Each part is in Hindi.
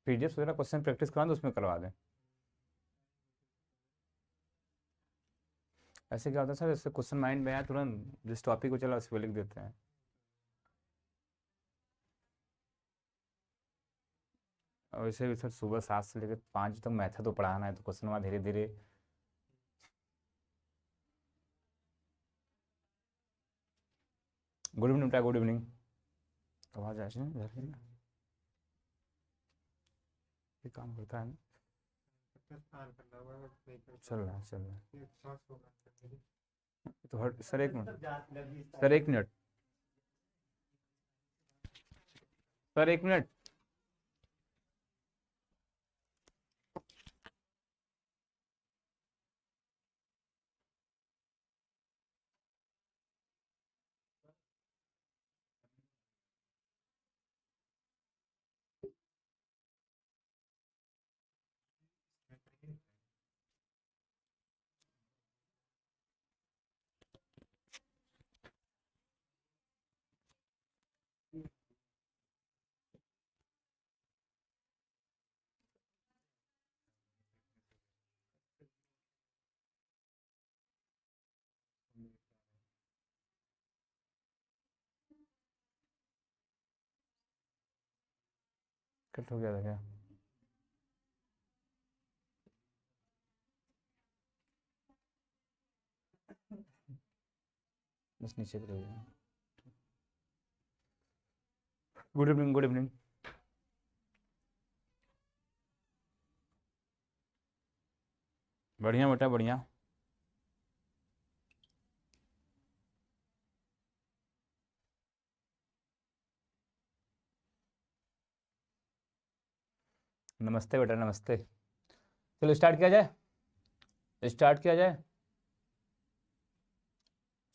पीडीएफ वगैरह क्वेश्चन प्रैक्टिस करवा दो, उसमें करवा दें। ऐसे क्या होता है सर, जैसे क्वेश्चन माइंड में आया तुरंत जिस टॉपिक को चला उस पर लिख देते हैं। और वैसे भी सर सुबह 7 से लेकर 5 तक मैथ तो पढ़ाना है, तो क्वेश्चन वहाँ धीरे धीरे। गुड इवनिंग बेटा, गुड इवनिंग। आवाज आ रही है घर की ना? ये काम करता है ना? चल रहा है, चल रहा है। तो हर sir 1 minute, sir 1 minute, sir 1 minute. Cut हो गया था क्या? बस नीचे चले गया। Good evening, good evening. बढ़िया बेटा, बढ़िया। नमस्ते बेटा, नमस्ते। चलो स्टार्ट किया जाए, स्टार्ट किया जाए।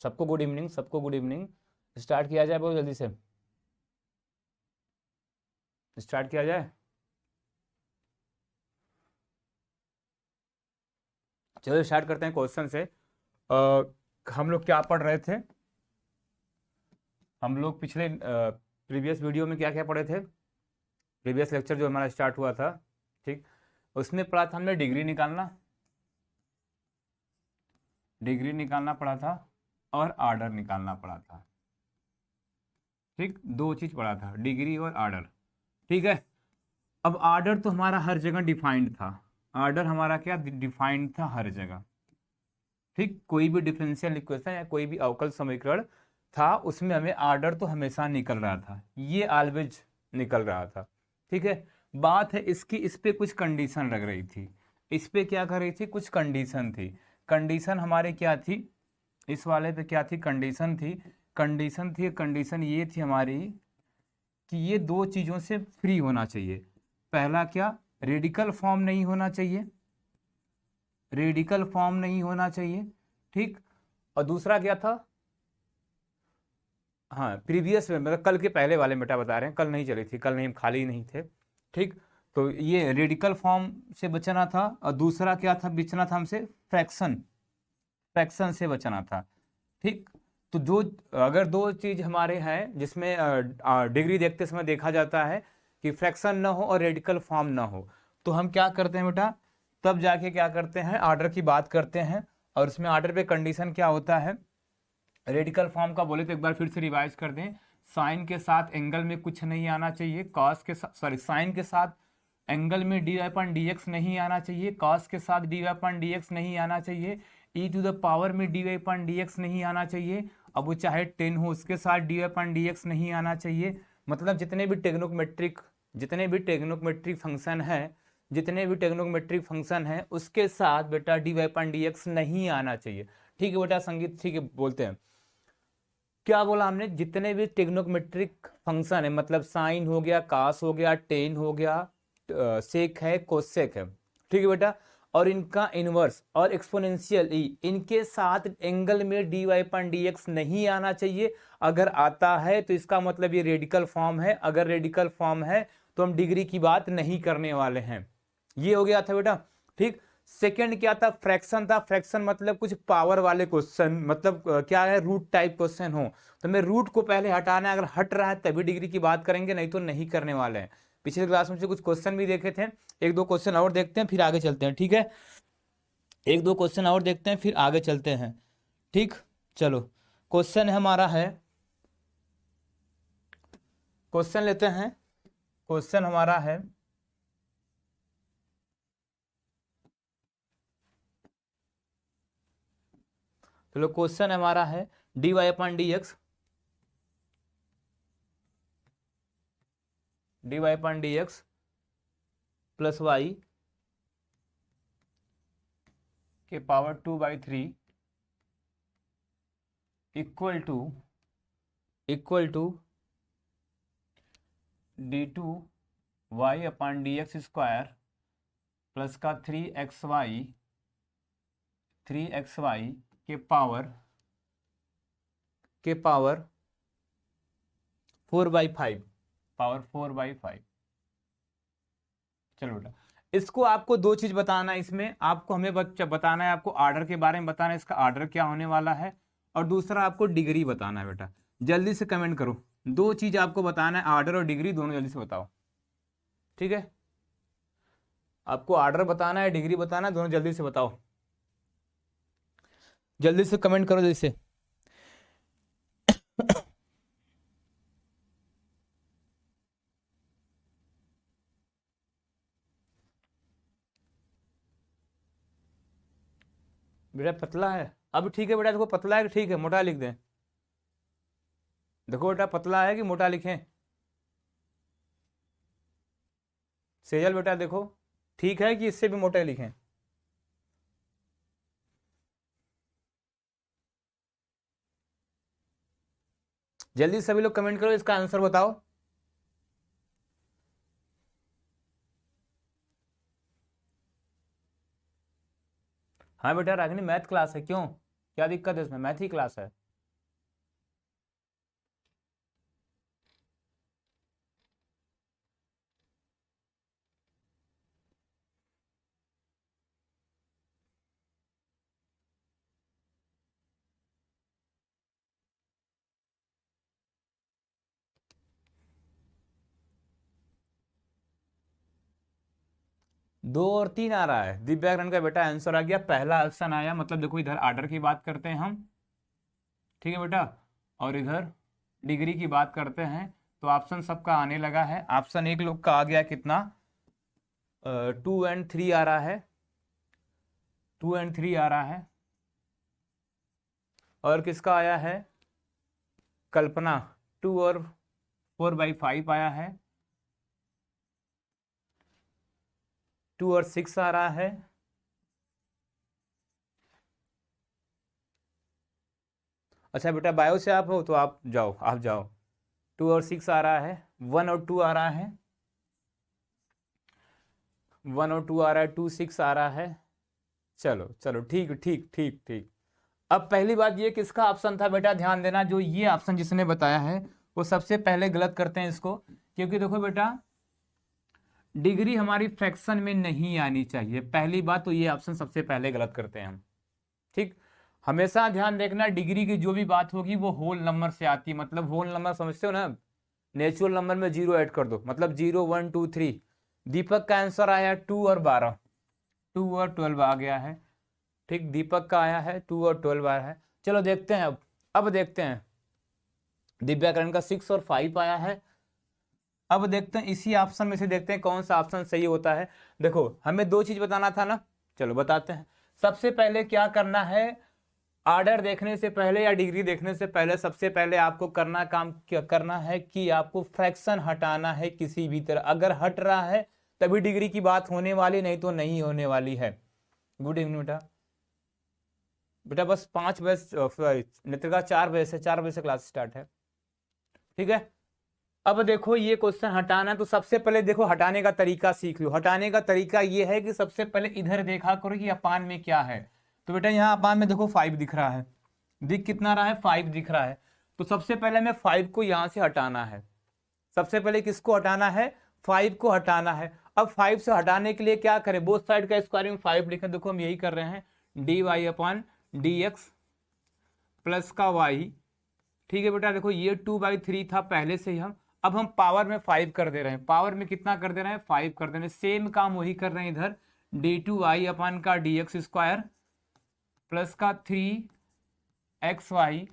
सबको गुड इवनिंग, सबको गुड इवनिंग। स्टार्ट किया जाए, बहुत जल्दी से स्टार्ट किया जाए। चलो स्टार्ट करते हैं क्वेश्चन से। हम लोग क्या पढ़ रहे थे? हम लोग पिछले प्रीवियस वीडियो में क्या क्या पढ़े थे? प्रीवियस लेक्चर जो हमारा स्टार्ट हुआ था, ठीक, उसमें पढ़ा था हमने डिग्री निकालना, डिग्री निकालना पड़ा था, और आर्डर निकालना पड़ा था। ठीक, 2 चीज पढ़ा था, डिग्री और आर्डर। ठीक है। अब आर्डर तो हमारा हर जगह डिफाइंड था, आर्डर हमारा क्या डिफाइंड था हर जगह। ठीक, कोई भी डिफरेंशियल इक्वेशन या कोई भी अवकल समीकरण था, उसमें हमें आर्डर तो हमेशा निकल रहा था, ये ऑलवेज निकल रहा था। ठीक है। बात है इसकी, इस पे कुछ कंडीशन लग रही थी, इस पे क्या कर रही थी, कुछ कंडीशन थी। कंडीशन हमारे क्या थी, इस वाले पे क्या थी, कंडीशन थी, कंडीशन थी, कंडीशन ये थी हमारी कि ये 2 चीजों से फ्री होना चाहिए। पहला क्या, रेडिकल फॉर्म नहीं होना चाहिए, रेडिकल फॉर्म नहीं होना चाहिए। ठीक। और दूसरा क्या था, हाँ प्रीवियस में, मतलब कल के पहले वाले में बेटा बता रहे हैं, कल नहीं चली थी, कल नहीं, हम खाली नहीं थे। ठीक। तो ये रेडिकल फॉर्म से बचना था, और दूसरा क्या था, बचना था हमसे फ्रैक्शन, फ्रैक्शन से बचना था। ठीक। तो जो, अगर 2 चीज हमारे हैं जिसमें डिग्री देखते समय देखा जाता है कि फ्रैक्शन ना हो और रेडिकल फॉर्म ना हो, तो हम क्या करते हैं बेटा, तब जाके क्या करते हैं, ऑर्डर की बात करते हैं। और उसमें ऑर्डर पे कंडीशन क्या होता है, रेडिकल फॉर्म का बोले तो एक बार फिर से रिवाइज कर दें। साइन के साथ एंगल में कुछ नहीं आना चाहिए, कॉस के साथ, सॉरी, साइन के साथ एंगल में डी वाई अपन डी एक्स नहीं आना चाहिए, कॉस के साथ डी वाई अपन डी एक्स नहीं आना चाहिए, ई टू द पावर में डी वाई अपन डी एक्स नहीं आना चाहिए। अब वो चाहे 10 हो, उसके साथ डी वाई अपन डी एक्स नहीं आना चाहिए। मतलब जितने भी टेक्नोमेट्रिक फंक्शन है, जितने भी टेक्नोमेट्रिक फंक्शन है उसके साथ बेटा डी वाई अपन डी एक्स नहीं आना चाहिए। ठीक है बेटा संगीत, ठीक है, बोलते हैं क्या बोला हमने, जितने भी टेक्नोमेट्रिक फंक्शन है, मतलब साइन हो गया, कास हो गया, टेन हो गया, सेक है, कोसेक है। ठीक है बेटा। और इनका इनवर्स और एक्सपोनेंशियल ई, इनके साथ एंगल में डी वाई अपन डी एक्स नहीं आना चाहिए। अगर आता है तो इसका मतलब ये रेडिकल फॉर्म है, अगर रेडिकल फॉर्म है तो हम डिग्री की बात नहीं करने वाले हैं। ये हो गया था बेटा। ठीक। सेकंड क्या था, फ्रैक्शन था। फ्रैक्शन मतलब कुछ पावर वाले क्वेश्चन, मतलब क्या है, रूट टाइप क्वेश्चन हो, तो मैं रूट को पहले हटाना है, अगर हट रहा है तभी डिग्री की बात करेंगे, नहीं तो नहीं करने वाले हैं। पिछले क्लास में से कुछ क्वेश्चन भी देखे थे, एक दो क्वेश्चन और देखते हैं फिर आगे चलते हैं, ठीक है। एक दो क्वेश्चन और देखते हैं फिर आगे चलते हैं, ठीक। चलो क्वेश्चन हमारा है, क्वेश्चन लेते हैं। क्वेश्चन हमारा है, चलो क्वेश्चन हमारा है dy upon dx, dy upon dx plus y के power 2/3 equal to d2 y upon dx square plus का 3xy के पावर 4/5, पावर 4/5। चलो बेटा, इसको आपको दो चीज बताना है, इसमें आपको हमें बताना है, आपको आर्डर के बारे में बताना है, इसका आर्डर क्या होने वाला है, और दूसरा आपको डिग्री बताना है। बेटा जल्दी से कमेंट करो, दो चीज आपको बताना है, आर्डर और डिग्री दोनों जल्दी से बताओ, ठीक है। आपको आर्डर बताना है, डिग्री बताना है, दोनों जल्दी से बताओ, जल्दी से कमेंट करो जल्दी से। बेटा पतला है, अब ठीक है बेटा, देखो पतला है कि ठीक है मोटा लिख दें, देखो बेटा पतला है कि मोटा लिखें। सेजल बेटा देखो ठीक है कि इससे भी मोटे लिखें। जल्दी सभी लोग कमेंट करो, इसका आंसर बताओ। हाँ बेटा रागिनी मैथ क्लास है, क्यों, क्या दिक्कत है इसमें, मैथ ही क्लास है। दो और तीन आ रहा है, दिव्याकरण का बेटा आंसर आ गया, पहला ऑप्शन आया, मतलब देखो इधर आर्डर की बात करते हैं हम, ठीक है बेटा, और इधर डिग्री की बात करते हैं, तो ऑप्शन सबका आने लगा है। ऑप्शन एक लोग का आ गया कितना, 2 और 3 आ रहा है, 2 और 3 आ रहा है, और किसका आया है, कल्पना 2 और 4/5 आया है, 2 और 6 आ रहा है, अच्छा बेटा बायो से आप हो तो आप जाओ 2 और 6 आ रहा है, 1 और 2 आ रहा है, 1 और 2 आ रहा है, 2 6 आ रहा है। चलो चलो ठीक ठीक ठीक ठीक। अब पहली बात ये किसका ऑप्शन था बेटा, ध्यान देना, जो ये ऑप्शन जिसने बताया है वो सबसे पहले गलत करते हैं इसको, क्योंकि देखो बेटा डिग्री हमारी फ्रैक्शन में नहीं आनी चाहिए, पहली बात तो ये ऑप्शन सबसे पहले गलत करते हैं हम, ठीक। हमेशा ध्यान देखना, डिग्री की जो भी बात होगी वो होल नंबर से आती है, मतलब होल नंबर समझते हो ना, नेचुरल नंबर में 0 ऐड कर दो, मतलब 0 1 2 3। दीपक का आंसर आया 2 और 12, 2 और 12 आ गया है, ठीक, दीपक का आया है 2 और 12 आया है। चलो देखते हैं, अब देखते हैं, दिव्याकरण का 6 और 5 आया है। अब देखते हैं इसी ऑप्शन में से देखते हैं कौन सा ऑप्शन सही होता है। देखो हमें दो चीज बताना था ना, चलो बताते हैं। सबसे पहले क्या करना है, आर्डर देखने से पहले या डिग्री देखने से पहले सबसे पहले आपको काम क्या करना है कि आपको फ्रैक्शन हटाना है किसी भी तरह, अगर हट रहा है तभी डिग्री की बात होने वाली, नहीं तो नहीं होने वाली है। गुड इवनिंग बेटा, बेटा बस 5 बजे, नेत्रिका 4 बजे से, 4 बजे से क्लास स्टार्ट है, ठीक है। अब देखो ये क्वेश्चन हटाना, तो सबसे पहले देखो हटाने का तरीका सीख लो। हटाने का तरीका ये है कि सबसे पहले इधर देखा करो कि अपान में क्या है, तो बेटा यहाँ अपान में देखो 5 दिख रहा है, दिख कितना रहा है, 5 दिख रहा है, तो सबसे पहले हमें 5 को यहां से हटाना है। सबसे पहले किसको हटाना है, 5 को हटाना है। अब 5 से हटाने के लिए क्या करें, बोथ साइड का स्क्वायर में 5 लिखें, देखो हम यही कर रहे हैं, dy अपॉन dx प्लस का y, ठीक है बेटा। देखो ये 2/3 था पहले से ही हम, अब हम पावर में 5 कर दे रहे हैं, पावर में कितना कर दे रहे हैं, 5 कर दे रहे हैं। सेम काम वही कर रहे हैं इधर, d2y अपन का dx स्क्वायर प्लस का 3xy,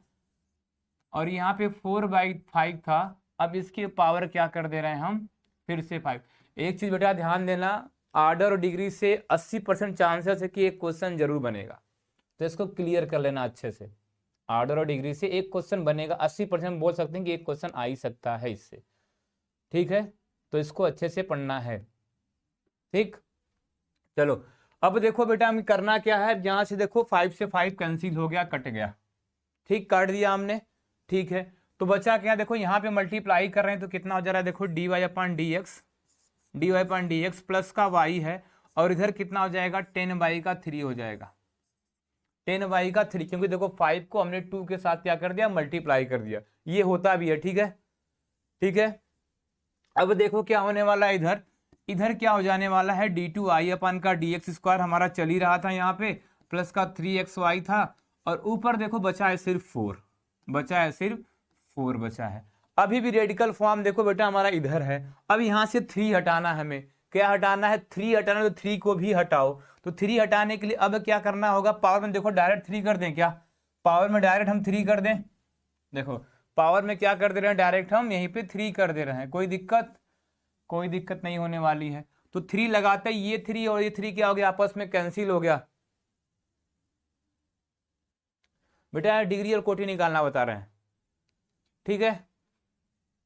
और यहाँ पे 4/5 था। अब इसकी पावर क्या कर दे रहे हैं हम, फिर से 5। एक चीज बेटा ध्यान देना, आर्डर और डिग्री से 80% चांसेस है कि एक क्वेश्चन जरूर बनेगा, तो इसको क्लियर कर लेना अच्छे से। आर्डर और डिग्री से एक क्वेश्चन बनेगा, 80% बोल सकते हैं कि एक क्वेश्चन आ ही सकता है इससे, ठीक है। तो इसको अच्छे से पढ़ना है, ठीक। चलो अब देखो बेटा हम करना क्या है, यहां से देखो 5 से 5 कैंसिल हो गया, कट गया, ठीक, काट दिया हमने, ठीक है। तो बचा क्या, देखो यहाँ पे मल्टीप्लाई कर रहे हैं तो कितना हो जा रहा है, देखो dy/dx प्लस का y है, और इधर कितना हो जाएगा, 10/3 हो जाएगा, 10/3, क्योंकि देखो 5 को हमने 2 के साथ क्या कर दिया, मल्टीप्लाई कर दिया, ये होता भी है, ठीक है, ठीक है। अब देखो क्या होने वाला है, इधर इधर क्या हो जाने वाला है, d2y अपन का dx स्क्वायर हमारा चल ही रहा था यहाँ पे, प्लस का 3xy था, और ऊपर देखो बचा है सिर्फ 4, बचा है सिर्फ 4 बचा है। अभी भी रेडिकल फॉर्म देखो बेटा हमारा इधर है। अब यहाँ से 3 हटाना है, हमें क्या हटाना है, 3 हटाना है, तो 3 को भी हटाओ। तो 3 हटाने के लिए अब क्या करना होगा, पावर में देखो डायरेक्ट 3 कर दें क्या, पावर में डायरेक्ट हम 3 कर दें, देखो पावर में क्या कर दे रहे हैं, डायरेक्ट हम यहीं पे 3 कर दे रहे हैं, कोई दिक्कत नहीं होने वाली है। तो 3 लगाते ही ये 3 और ये 3 क्या हो गया, आपस में कैंसिल हो गया। बेटा डिग्री और कोटि निकालना बता रहे हैं, ठीक है।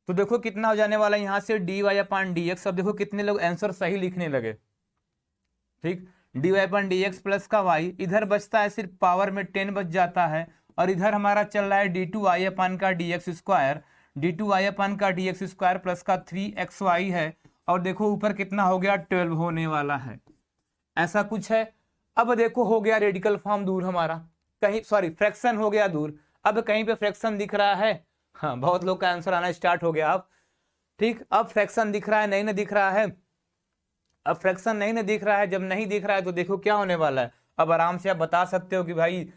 तो देखो कितना हो जाने वाला है यहाँ से dy/dx। अब देखो कितने लोग आंसर सही लिखने लगे, ठीक, dy/dx प्लस का y, इधर बचता है सिर्फ पावर में 10 बच जाता है, और इधर हमारा चल रहा है d2y अपन का dx स्क्वायर, d2y अपन का dx स्क्वायर प्लस का 3xy है, और देखो ऊपर कितना हो गया, 12 होने वाला है, ऐसा कुछ है। अब देखो हो गया रेडिकल फॉर्म दूर हमारा, कहीं सॉरी फ्रैक्शन हो गया दूर। अब कहीं पे फ्रैक्शन दिख रहा है, हाँ बहुत लोग का आंसर आना स्टार्ट हो गया अब, ठीक। अब फ्रैक्शन दिख रहा है, नहीं ना दिख रहा है, अब फ्रैक्शन नहीं ना दिख रहा है, जब नहीं दिख रहा है तो देखो क्या होने वाला है। अब आराम से आप बता सकते हो कि भाई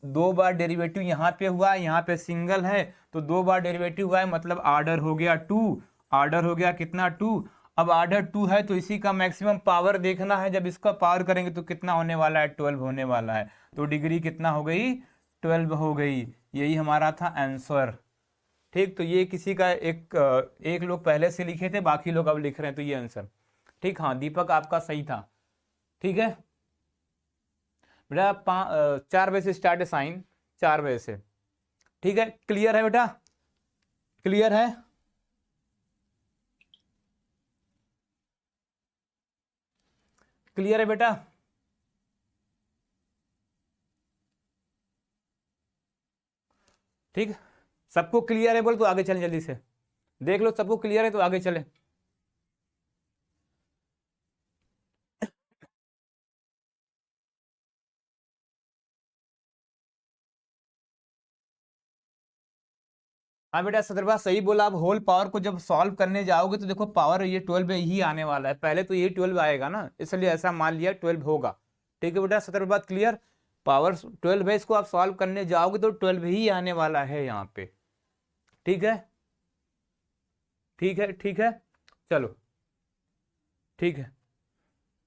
2 बार डेरिवेटिव यहाँ पे हुआ है, यहाँ पे सिंगल है, तो 2 बार डेरिवेटिव हुआ है, मतलब आर्डर हो गया 2, आर्डर हो गया कितना 2। अब आर्डर 2 है तो इसी का मैक्सिमम पावर देखना है, जब इसका पावर करेंगे तो कितना होने वाला है, 12 होने वाला है, तो डिग्री कितना हो गई, 12 हो गई, यही हमारा था आंसर, ठीक। तो ये किसी का एक लोग पहले से लिखे थे, बाकी लोग अब लिख रहे हैं, तो ये आंसर, ठीक। हाँ दीपक आपका सही था, ठीक है बेटा। 4 बजे से स्टार्ट है साइन, 4 बजे से, ठीक है। क्लियर है बेटा, क्लियर है, क्लियर है बेटा, ठीक। सबको क्लियर है बोल तो आगे चलें, जल्दी से देख लो, सबको क्लियर है तो आगे चलें। हाँ बेटा सदरबा सही बोला। आप होल पावर को जब सॉल्व करने जाओगे तो देखो पावर ये 12 ही आने वाला है, पहले तो ये 12 आएगा ना, इसलिए ऐसा मान लिया 12 होगा, ठीक है बेटा। सदर बात क्लियर, पावर 12 है, इसको आप सॉल्व करने जाओगे तो 12 ही आने वाला है यहाँ पे, ठीक है, ठीक है, ठीक है। चलो ठीक है।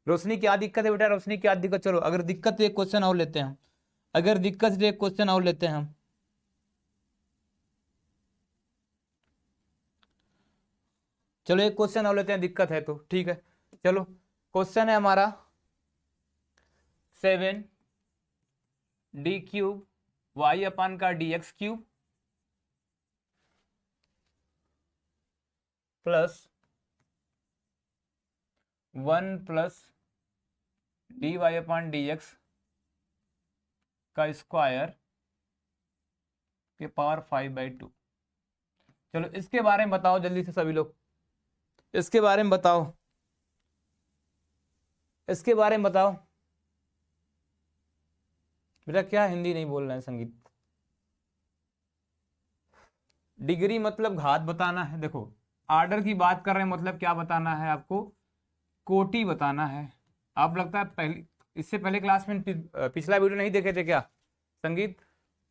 रोशनी क्या दिक्कत है बेटा, रोशनी क्या दिक्कत, चलो अगर दिक्कत तो एक क्वेश्चन और लेते हैं हम, अगर दिक्कत तो एक क्वेश्चन और लेते हैं हम। चलो एक क्वेश्चन और लेते हैं, दिक्कत है तो ठीक है। चलो क्वेश्चन है हमारा 7d³ y अपन का dx³ plus 1 plus dy upon dx का स्क्वायर के पावर 5/2। चलो इसके बारे में बताओ जल्दी से सभी लोग, इसके बारे में बताओ, इसके बारे में बताओ बेटा। क्या हिंदी नहीं बोल रहे हैं संगीत, डिग्री मतलब घात बताना है, देखो आर्डर की बात कर रहे हैं, मतलब क्या बताना है आपको, कोटि बताना है। आप लगता है पहले इससे पहले क्लास में पिछला वीडियो नहीं देखे थे क्या संगीत,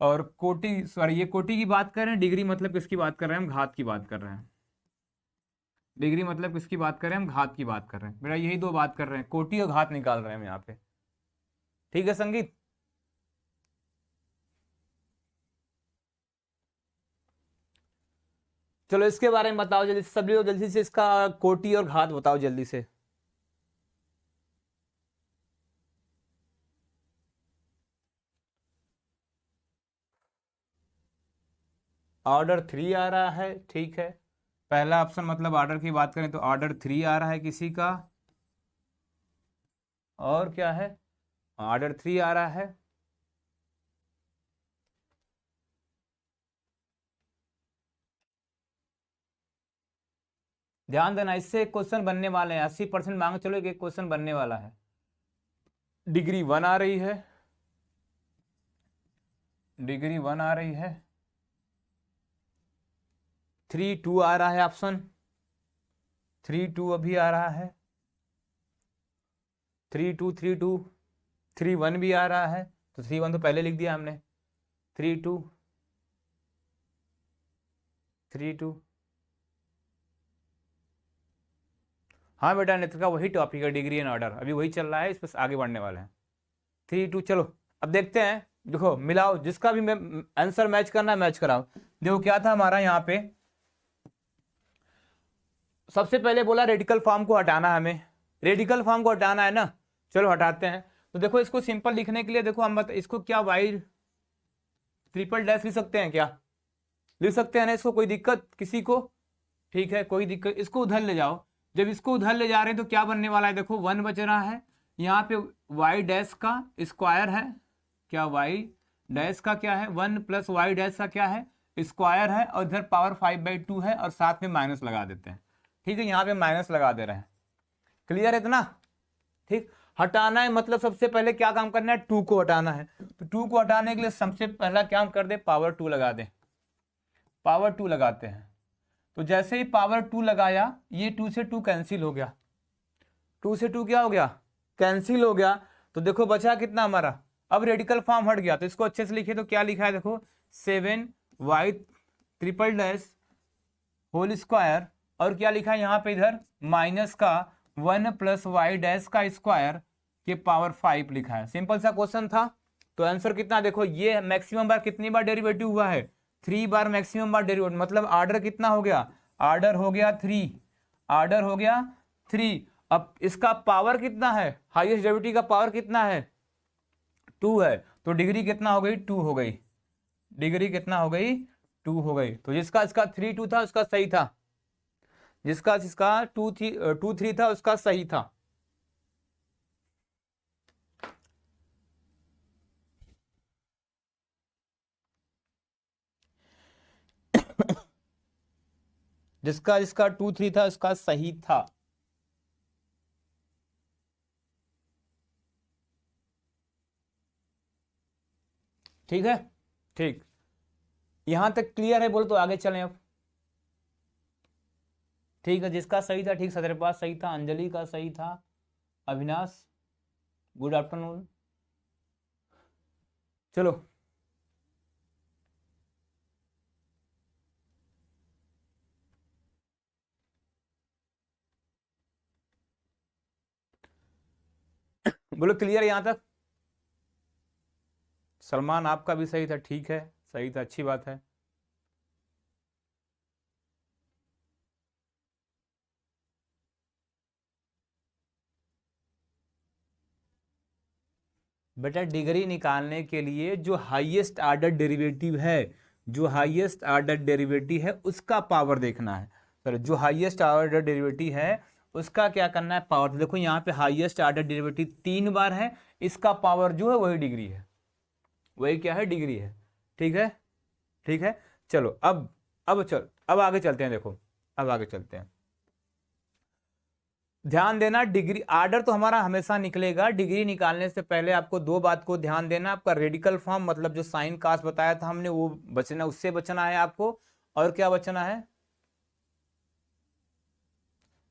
और कोटि सॉरी ये कोटि की बात कर रहे हैं, डिग्री मतलब किसकी बात कर रहे हैं हम, घात की बात कर रहे हैं, डिग्री मतलब किसकी बात कर रहे हैं हम, घात की बात कर रहे हैं बेटा, यही दो बात कर रहे हैं, कोटि और घात निकाल रहे हैं हम यहाँ पे। ठीक है संगीत, चलो इसके बारे में बताओ जल्दी से, सभी लोग जल्दी से इसका कोटि और घात बताओ जल्दी से। ऑर्डर 3 आ रहा है, ठीक है, पहला ऑप्शन मतलब ऑर्डर की बात करें तो ऑर्डर 3 आ रहा है किसी का, और क्या है, ऑर्डर 3 आ रहा है। ध्यान देना, इससे एक क्वेश्चन बनने वाले हैं, 80% मांग चलो, एक क्वेश्चन बनने वाला है। डिग्री 1 आ रही है, डिग्री 1 आ रही है, 3 2 आ रहा है ऑप्शन, 3 2 अभी आ रहा है, 3 2 3 2, 3 1 भी आ रहा है, तो 3 1 तो पहले लिख दिया हमने, 3 2 3 2। हाँ बेटा नेत्र का वही टॉपिक है, डिग्री एंड ऑर्डर, अभी वही चल रहा है, इस पर आगे बढ़ने वाले हैं। 3 2 चलो अब देखते हैं, देखो मिलाओ, जिसका भी मैं आंसर मैच करना है मैच कराओ। देखो क्या था हमारा यहाँ पे, सबसे पहले बोला रेडिकल फॉर्म को हटाना है हमें, रेडिकल फॉर्म को हटाना है ना, चलो हटाते हैं। तो देखो इसको सिंपल लिखने के लिए देखो हम इसको क्या वाई ट्रिपल डैश लिख सकते हैं क्या, लिख सकते हैं ना इसको, कोई दिक्कत किसी को, ठीक है कोई दिक्कत, इसको उधर ले जाओ, जब इसको उधर ले जा रहे हैं तो क्या बनने वाला है, देखो 1 बच रहा है, यहाँ पे वाई डैश का स्क्वायर है, क्या वाई डैश का क्या है 1 प्लस वाई डैश का क्या है स्क्वायर है, और इधर पावर 5/2 है, और साथ में माइनस लगा देते हैं, ठीक है यहाँ पे माइनस लगा दे रहे हैं, क्लियर है इतना, ठीक। हटाना है मतलब सबसे पहले क्या काम करना है, 2 को हटाना है, तो 2 को हटाने के लिए सबसे पहला क्या कर दे, पावर 2 लगा दे, पावर 2 लगाते हैं, तो जैसे ही पावर 2 लगाया ये 2 से 2 कैंसिल हो गया, 2 से 2 क्या हो गया, कैंसिल हो गया, तो देखो बचा कितना हमारा, अब रेडिकल फॉर्म हट गया, तो इसको अच्छे से लिखे तो क्या लिखा है देखो 7y triple dash whole square, और क्या लिखा है यहाँ पे इधर माइनस का 1 प्लस वाई डैश का स्क्वायर के पावर 5 लिखा है, सिंपल सा क्वेश्चन था। तो आंसर कितना देखो, ये मैक्सिमम बार कितनी बार डेरिवेटिव हुआ है, 3 बार मैक्सिमम बार डेरिवेटिव, मतलब ऑर्डर कितना हो गया, ऑर्डर हो गया 3, ऑर्डर हो गया 3। अब इसका पावर कितना है, हाईएस्ट डेरिवेटिव का पावर कितना है 2 है, तो डिग्री कितना हो गई 2 हो गई, डिग्री कितना हो गई 2 हो गई, तो जिसका इसका 3 2 था उसका सही था, जिसका इसका 2 3 था उसका सही था। जिसका जिसका 2 3 था उसका सही था। ठीक है, ठीक, यहां तक क्लियर है बोल तो आगे चलें अब। ठीक है, जिसका सही था ठीक, सदरपास सही था, अंजलि का सही था, अविनाश गुड आफ्टरनून, चलो बोलो क्लियर यहां तक, सलमान आपका भी सही था, ठीक है सही था, अच्छी बात है। बेटा डिग्री निकालने के लिए जो हाईएस्ट ऑर्डर डेरिवेटिव है, जो हाईएस्ट ऑर्डर डेरिवेटिव है उसका पावर देखना है, सर जो हाईएस्ट ऑर्डर डेरिवेटिव है उसका क्या करना है पावर, तो देखो यहाँ पे हाईएस्ट ऑर्डर डेरिवेटिव 3 बार है, इसका पावर जो है वही डिग्री है, वही क्या है डिग्री है, ठीक है, ठीक है। चलो अब आगे चलते हैं, देखो अब आगे चलते हैं, ध्यान देना डिग्री ऑर्डर तो हमारा हमेशा निकलेगा, डिग्री निकालने से पहले आपको दो बात को ध्यान देना, आपका रेडिकल फॉर्म मतलब जो साइन कास बताया था हमने वो बचना, उससे बचना है आपको, और क्या बचना है,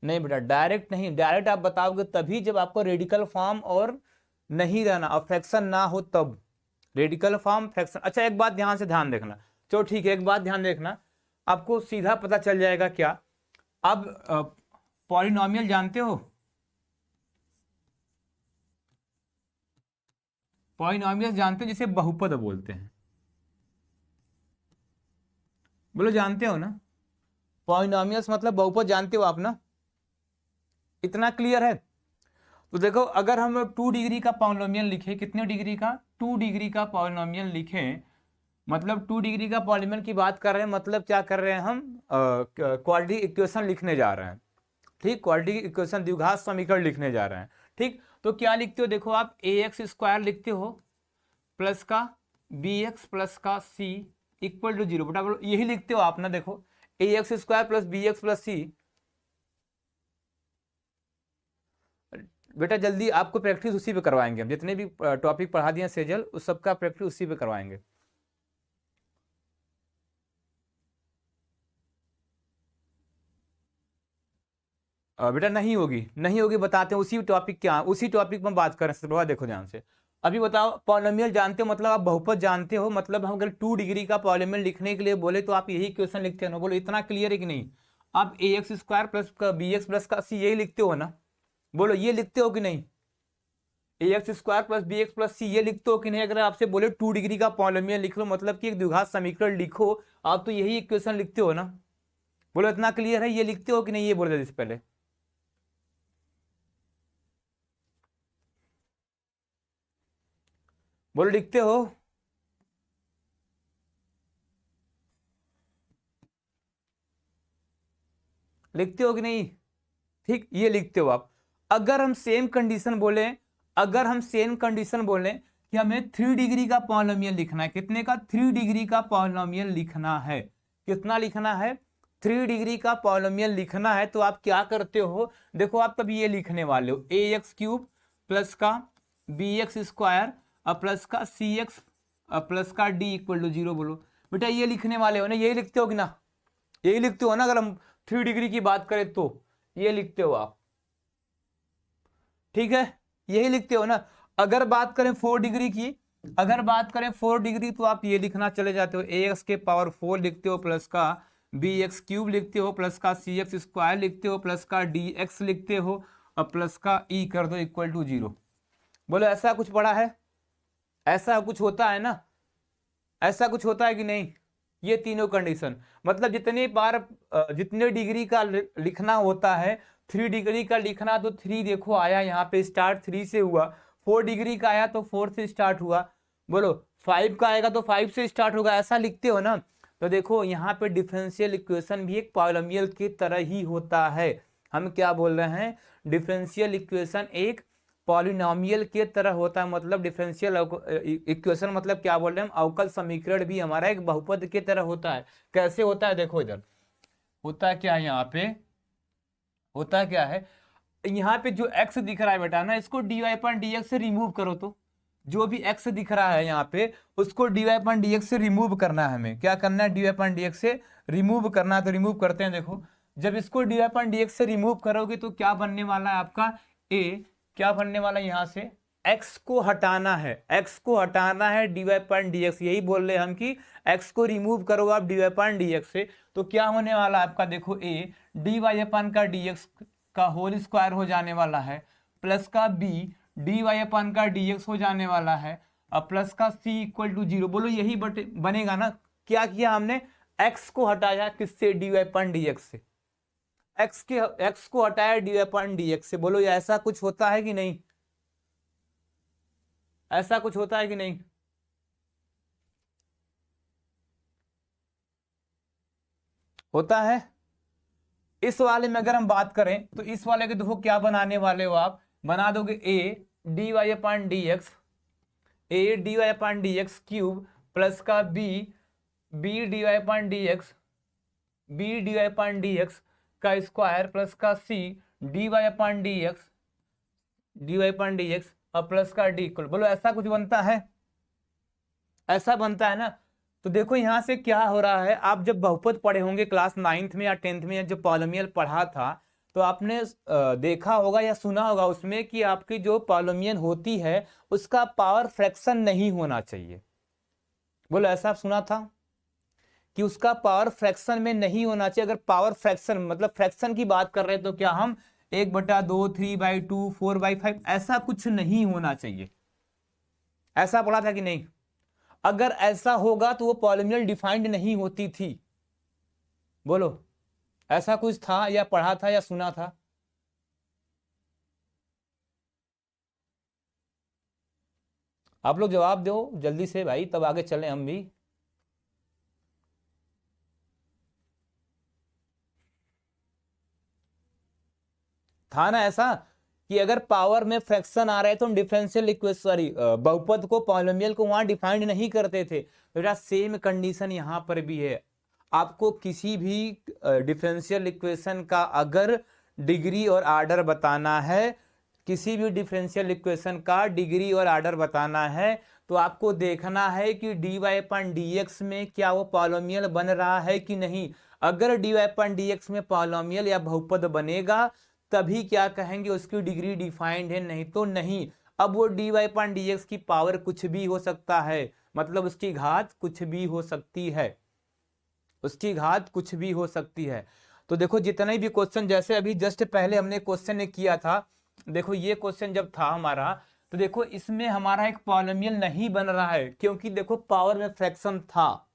नहीं बेटा डायरेक्ट नहीं, डायरेक्ट आप बताओगे तभी जब आपको रेडिकल फॉर्म और नहीं रहना और फ्रैक्शन ना हो तब, रेडिकल फॉर्म फ्रैक्शन। अच्छा एक बात ध्यान से ध्यान देखना, चलो ठीक है एक बात ध्यान देखना, आपको सीधा पता चल जाएगा क्या, अब पॉलिनॉमियल जानते हो? पॉलिनॉमियल जानते हो, जिसे बहुपद बोलते हैं। बोलो जानते हो ना? पॉलिनॉमियल्स मतलब बहुपद जानते हो आप ना? इतना क्लियर है? तो देखो, अगर हम 2 डिग्री का पॉलिनॉमियल लिखे, कितने डिग्री का? 2 डिग्री का पॉलिनॉमियल लिखें, मतलब 2 डिग्री का पॉलिनॉमियल की बात कर रहे हैं, मतलब क्या कर रहे हैं हम? क्वाड्रेटिक इक्वेशन लिखने जा रहे हैं। ठीक, क्वाड्रेटिक इक्वेशन, द्विघात समीकरण लिखने जा रहे हैं। ठीक, तो क्या लिखते हो? देखो, आप ax स्क्वायर लिखते हो प्लस का bx प्लस का c इक्वल टू 0, बेटा बोलो यही लिखते हो आप ना? देखो, ax square plus bx plus c। बेटा जल्दी, आपको प्रैक्टिस उसी पे करवाएंगे हम, जितने भी टॉपिक पढ़ा दिए सेजल, उस सबका प्रैक्टिस उसी पे करवाएंगे। बेटा नहीं होगी, नहीं होगी, बताते हैं उसी टॉपिक, क्या उसी टॉपिक में बात करें। सर देखो ध्यान से, अभी बताओ, पॉलिनॉमियल जानते हो मतलब आप बहुपद जानते हो, मतलब हम अगर 2 डिग्री का पॉलिनॉमियल लिखने के लिए बोले तो आप यही क्वेश्चन लिखते हो ना? बोलो इतना क्लियर है कि नहीं? आप ax square plus bx plus का c यही लिखते हो ना? बोलो ये लिखते हो कि नहीं? ax square plus bx plus c ये लिखते हो कि नहीं? अगर आपसे बोले 2 डिग्री का पॉलिनॉमियल लिख लो, मतलब कि एक द्विघात समीकरण लिखो, आप तो यही इक्वेशन लिखते हो ना? बोलो इतना क्लियर है? ये लिखते हो कि नहीं, ये बोलो जल्दी से पहले। बोलो लिखते हो? लिखते हो कि नहीं? ठीक, ये लिखते हो आप। अगर हम सेम कंडीशन बोले, अगर हम सेम कंडीशन बोले कि हमें 3 डिग्री का पॉलिनॉमियल लिखना है, कितने का? 3 डिग्री का पॉलिनॉमियल लिखना है। कितना लिखना है? 3 डिग्री का पॉलिनॉमियल लिखना है। तो आप क्या करते हो? देखो, आप कभी ये लिखने वाले हो ax क्यूब प्लस का bx स्क्वायर और प्लस का cx प्लस का d इक्वल टू 0। बोलो बेटा ये लिखने वाले हो ना? यही लिखते हो कि ना? यही लिखते हो ना? अगर हम 3 डिग्री की बात करें तो ये लिखते हो आप, ठीक है? यही लिखते हो ना? अगर बात करें 4 डिग्री की, अगर बात करें 4 डिग्री, तो आप ये लिखना चले जाते हो, ax के पावर 4 लिखते हो प्लस का bx क्यूब लिखते हो प्लस का cx स्क्वायर लिखते हो प्लस का dx लिखते हो और प्लस का e कर दो इक्वल टू 0। बोलो ऐसा कुछ पढ़ा है? ऐसा कुछ होता है ना? ऐसा कुछ होता है कि नहीं? ये तीनों कंडीशन, मतलब जितने बार जितने डिग्री का लिखना होता है, 3 डिग्री का लिखना, तो 3 देखो आया यहाँ पे, स्टार्ट 3 से हुआ। 4 डिग्री का आया तो 4 से स्टार्ट हुआ। बोलो 5 का आएगा तो 5 से स्टार्ट होगा। ऐसा लिखते हो ना? तो देखो यहाँ पे डिफरेंशियल इक्वेशन भी एक पॉलिनॉमियल की तरह ही होता है। हम क्या बोल रहे हैं? डिफरेंशियल इक्वेशन एक पॉलिनॉमियल के तरह होता है, मतलब डिफरेंशियल इक्वेशन मतलब क्या बोल रहे हैं हम? अवकल समीकरण भी हमारा एक बहुपद के तरह होता है। कैसे होता है? देखो इधर होता क्या है, यहाँ पे होता क्या है, यहाँ पे जो x दिख रहा है बेटा ना, इसको dy/dx से रिमूव करो। तो जो भी x दिख रहा है यहाँ पे, उसको dy/dx से रिमूव करना है। हमें क्या करना है? dy/dx से रिमूव करना है। तो रिमूव करते हैं। देखो, जब इसको dy/dx से रिमूव करोगे तो क्या बनने वाला है आपका? a क्या बनने वाला है? यहाँ से x को हटाना है, x को हटाना है dy/dx। यही बोल रहे हैं हम कि x को रिमूव करो आप dy/dx से, तो क्या होने वाला है आपका? देखो a dy/dx का होल स्क्वायर हो जाने वाला है, प्लस का b dy/dx हो जाने वाला है और प्लस का c इक्वल टू 0। बोलो यही बनेगा ना? क्या किया हमने? x को हटाया किससे? dy/dx से। x को हटाया dy/dx से। बोलो ये ऐसा कुछ होता है कि नहीं? ऐसा कुछ होता है कि नहीं? होता है। इस वाले में अगर हम बात करें तो इस वाले के देखो क्या बनाने वाले हो आप? बना दोगे a dy/dx, a dy/dx cube plus का b dy/dx, b dy/dx का स्क्वायर प्लस का c dy/dx और प्लस का d इक्वल। बोलो ऐसा कुछ बनता है? ऐसा बनता है ना? तो देखो यहां से क्या हो रहा है, आप जब बहुपद पढ़े होंगे क्लास 9th में या 10th में, जब पॉलिनॉमियल पढ़ा था, तो आपने देखा होगा या सुना होगा उसमें कि आपकी जो पॉलिनॉमियल होती है उसका पावर फ्रैक्शन नहीं होना चाहिए। बोलो ऐसा सुना था कि उसका पावर फ्रैक्शन में नहीं होना चाहिए। अगर पावर फ्रैक्शन मतलब फ्रैक्शन की बात कर रहे हैं तो क्या हम 1/2, 3/2, 4/5 ऐसा कुछ नहीं होना चाहिए। ऐसा पढ़ा था कि नहीं? अगर ऐसा होगा तो वो पॉलिनोमियल डिफाइंड नहीं होती थी। बोलो, ऐसा कुछ था या पढ़ा था या सुना था? आप लोग जवाब दो जल्दी से भाई, तब आगे चलें हम भी। था ना ऐसा कि अगर पावर में फ्रैक्शन आ रहे तो हम डिफरेंशियल इक्वेशन सॉरी बहुपद को पॉलिनोमियल को वहां डिफाइंड नहीं करते थे। बेटा सेम कंडीशन यहां पर भी है। आपको किसी भी डिफरेंशियल इक्वेशन का अगर डिग्री और आर्डर बताना है, किसी भी डिफरेंशियल इक्वेशन का डिग्री और आर्डर बताना है, तो आपको देखना है कि dy/dx में क्या वो पॉलिनोमियल बन रहा है कि नहीं। अगर dy/dx में पॉलिनोमियल या बहुपद बनेगा तभी क्या कहेंगे उसकी डिग्री डिफाइंड है, नहीं तो नहीं। अब वो dy/dx की पावर कुछ भी हो सकता है, मतलब उसकी घात कुछ भी हो सकती है, उसकी घात कुछ भी हो सकती है। तो देखो जितने भी क्वेश्चन, जैसे अभी जस्ट पहले हमने क्वेश्चन ने किया था, देखो ये क्वेश्चन जब था हमारा, तो देखो इसमें हमारा एक पॉलिनोमियल नहीं बन रहा है, क्योंकि देखो पावर में फ्रैक्शन था,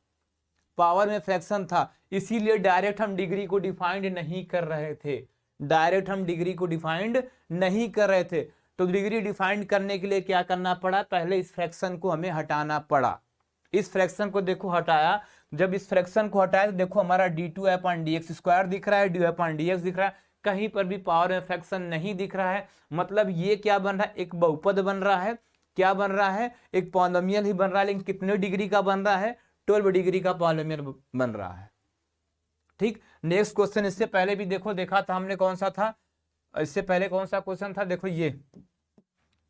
पावर में फ्रैक्शन था, इसीलिए डायरेक्ट हम डिग्री को डिफाइंड नहीं कर रहे थे, डायरेक्ट हम डिग्री को डिफाइंड नहीं कर रहे थे। तो डिग्री डिफाइंड करने के लिए क्या करना पड़ा, पहले इस फ्रैक्शन को हमें हटाना पड़ा। इस फ्रैक्शन को देखो हटाया, जब इस फ्रैक्शन को हटाया तो देखो हमारा d2/dx² दिख रहा है, dy/dx दिख रहा है, कहीं पर भी पावर में फ्रैक्शन नहीं दिख रहा है। मतलब ये क्या बन रहा है, एक बहुपद बन रहा है। क्या बन रहा है, एक पॉलिनोमियल ही बन रहा है, लेकिन कितने डिग्री का बन रहा है, 12 डिग्री का पॉलिनोमियल बन रहा है। ठीक, नेक्स्ट क्वेश्चन इससे पहले भी देखो देखा था हमने, कौन सा था इससे पहले, कौन सा क्वेश्चन था, देखो ये,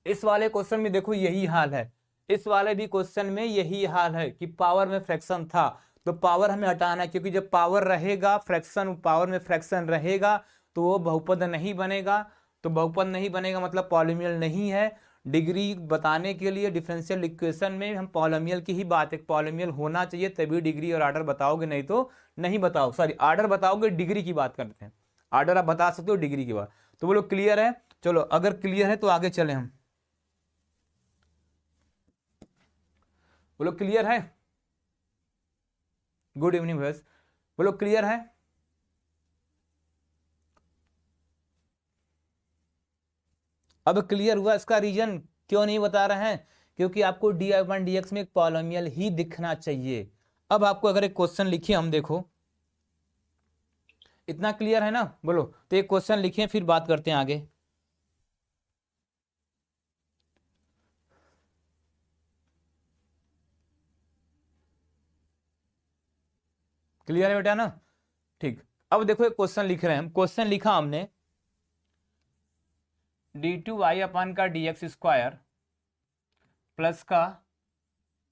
इस वाले क्वेश्चन में देखो यही हाल है, इस वाले भी क्वेश्चन में यही हाल है कि पावर में फ्रैक्शन था, तो पावर हमें हटाना है, क्योंकि जब पावर रहेगा, फ्रैक्शन पावर में फ्रैक्शन रहेगा तो वो बहुपद नहीं बनेगा, तो बहुपद नहीं बनेगा मतलब पॉलिनोमियल नहीं है। डिग्री बताने के लिए डिफरेंशियल इक्वेशन में हम पॉलिनोमियल की ही बात है, पॉलिनोमियल होना चाहिए तभी डिग्री और आर्डर बताओगे, नहीं तो नहीं बताओ, सॉरी आर्डर बताओगे, डिग्री की बात करते हैं, आर्डर आप बता सकते हो, डिग्री की बात। तो बोलो क्लियर है? चलो अगर क्लियर है तो आगे चले हम। बोलो क्लियर है? गुड इवनिंग बस, बोलो क्लियर है? अब क्लियर हुआ, इसका रीजन क्यों नहीं बता रहे हैं, क्योंकि आपको dy/dx में एक पॉलिनोमियल ही दिखना चाहिए। अब आपको अगर एक क्वेश्चन लिखिए, हम देखो इतना क्लियर है ना, बोलो, तो एक क्वेश्चन लिखिए फिर बात करते हैं आगे। क्लियर है बेटा ना? ठीक, अब देखो एक क्वेश्चन लिख रहे हैं हम, क्वेश्चन लिखा हमने d2y/dx² प्लस का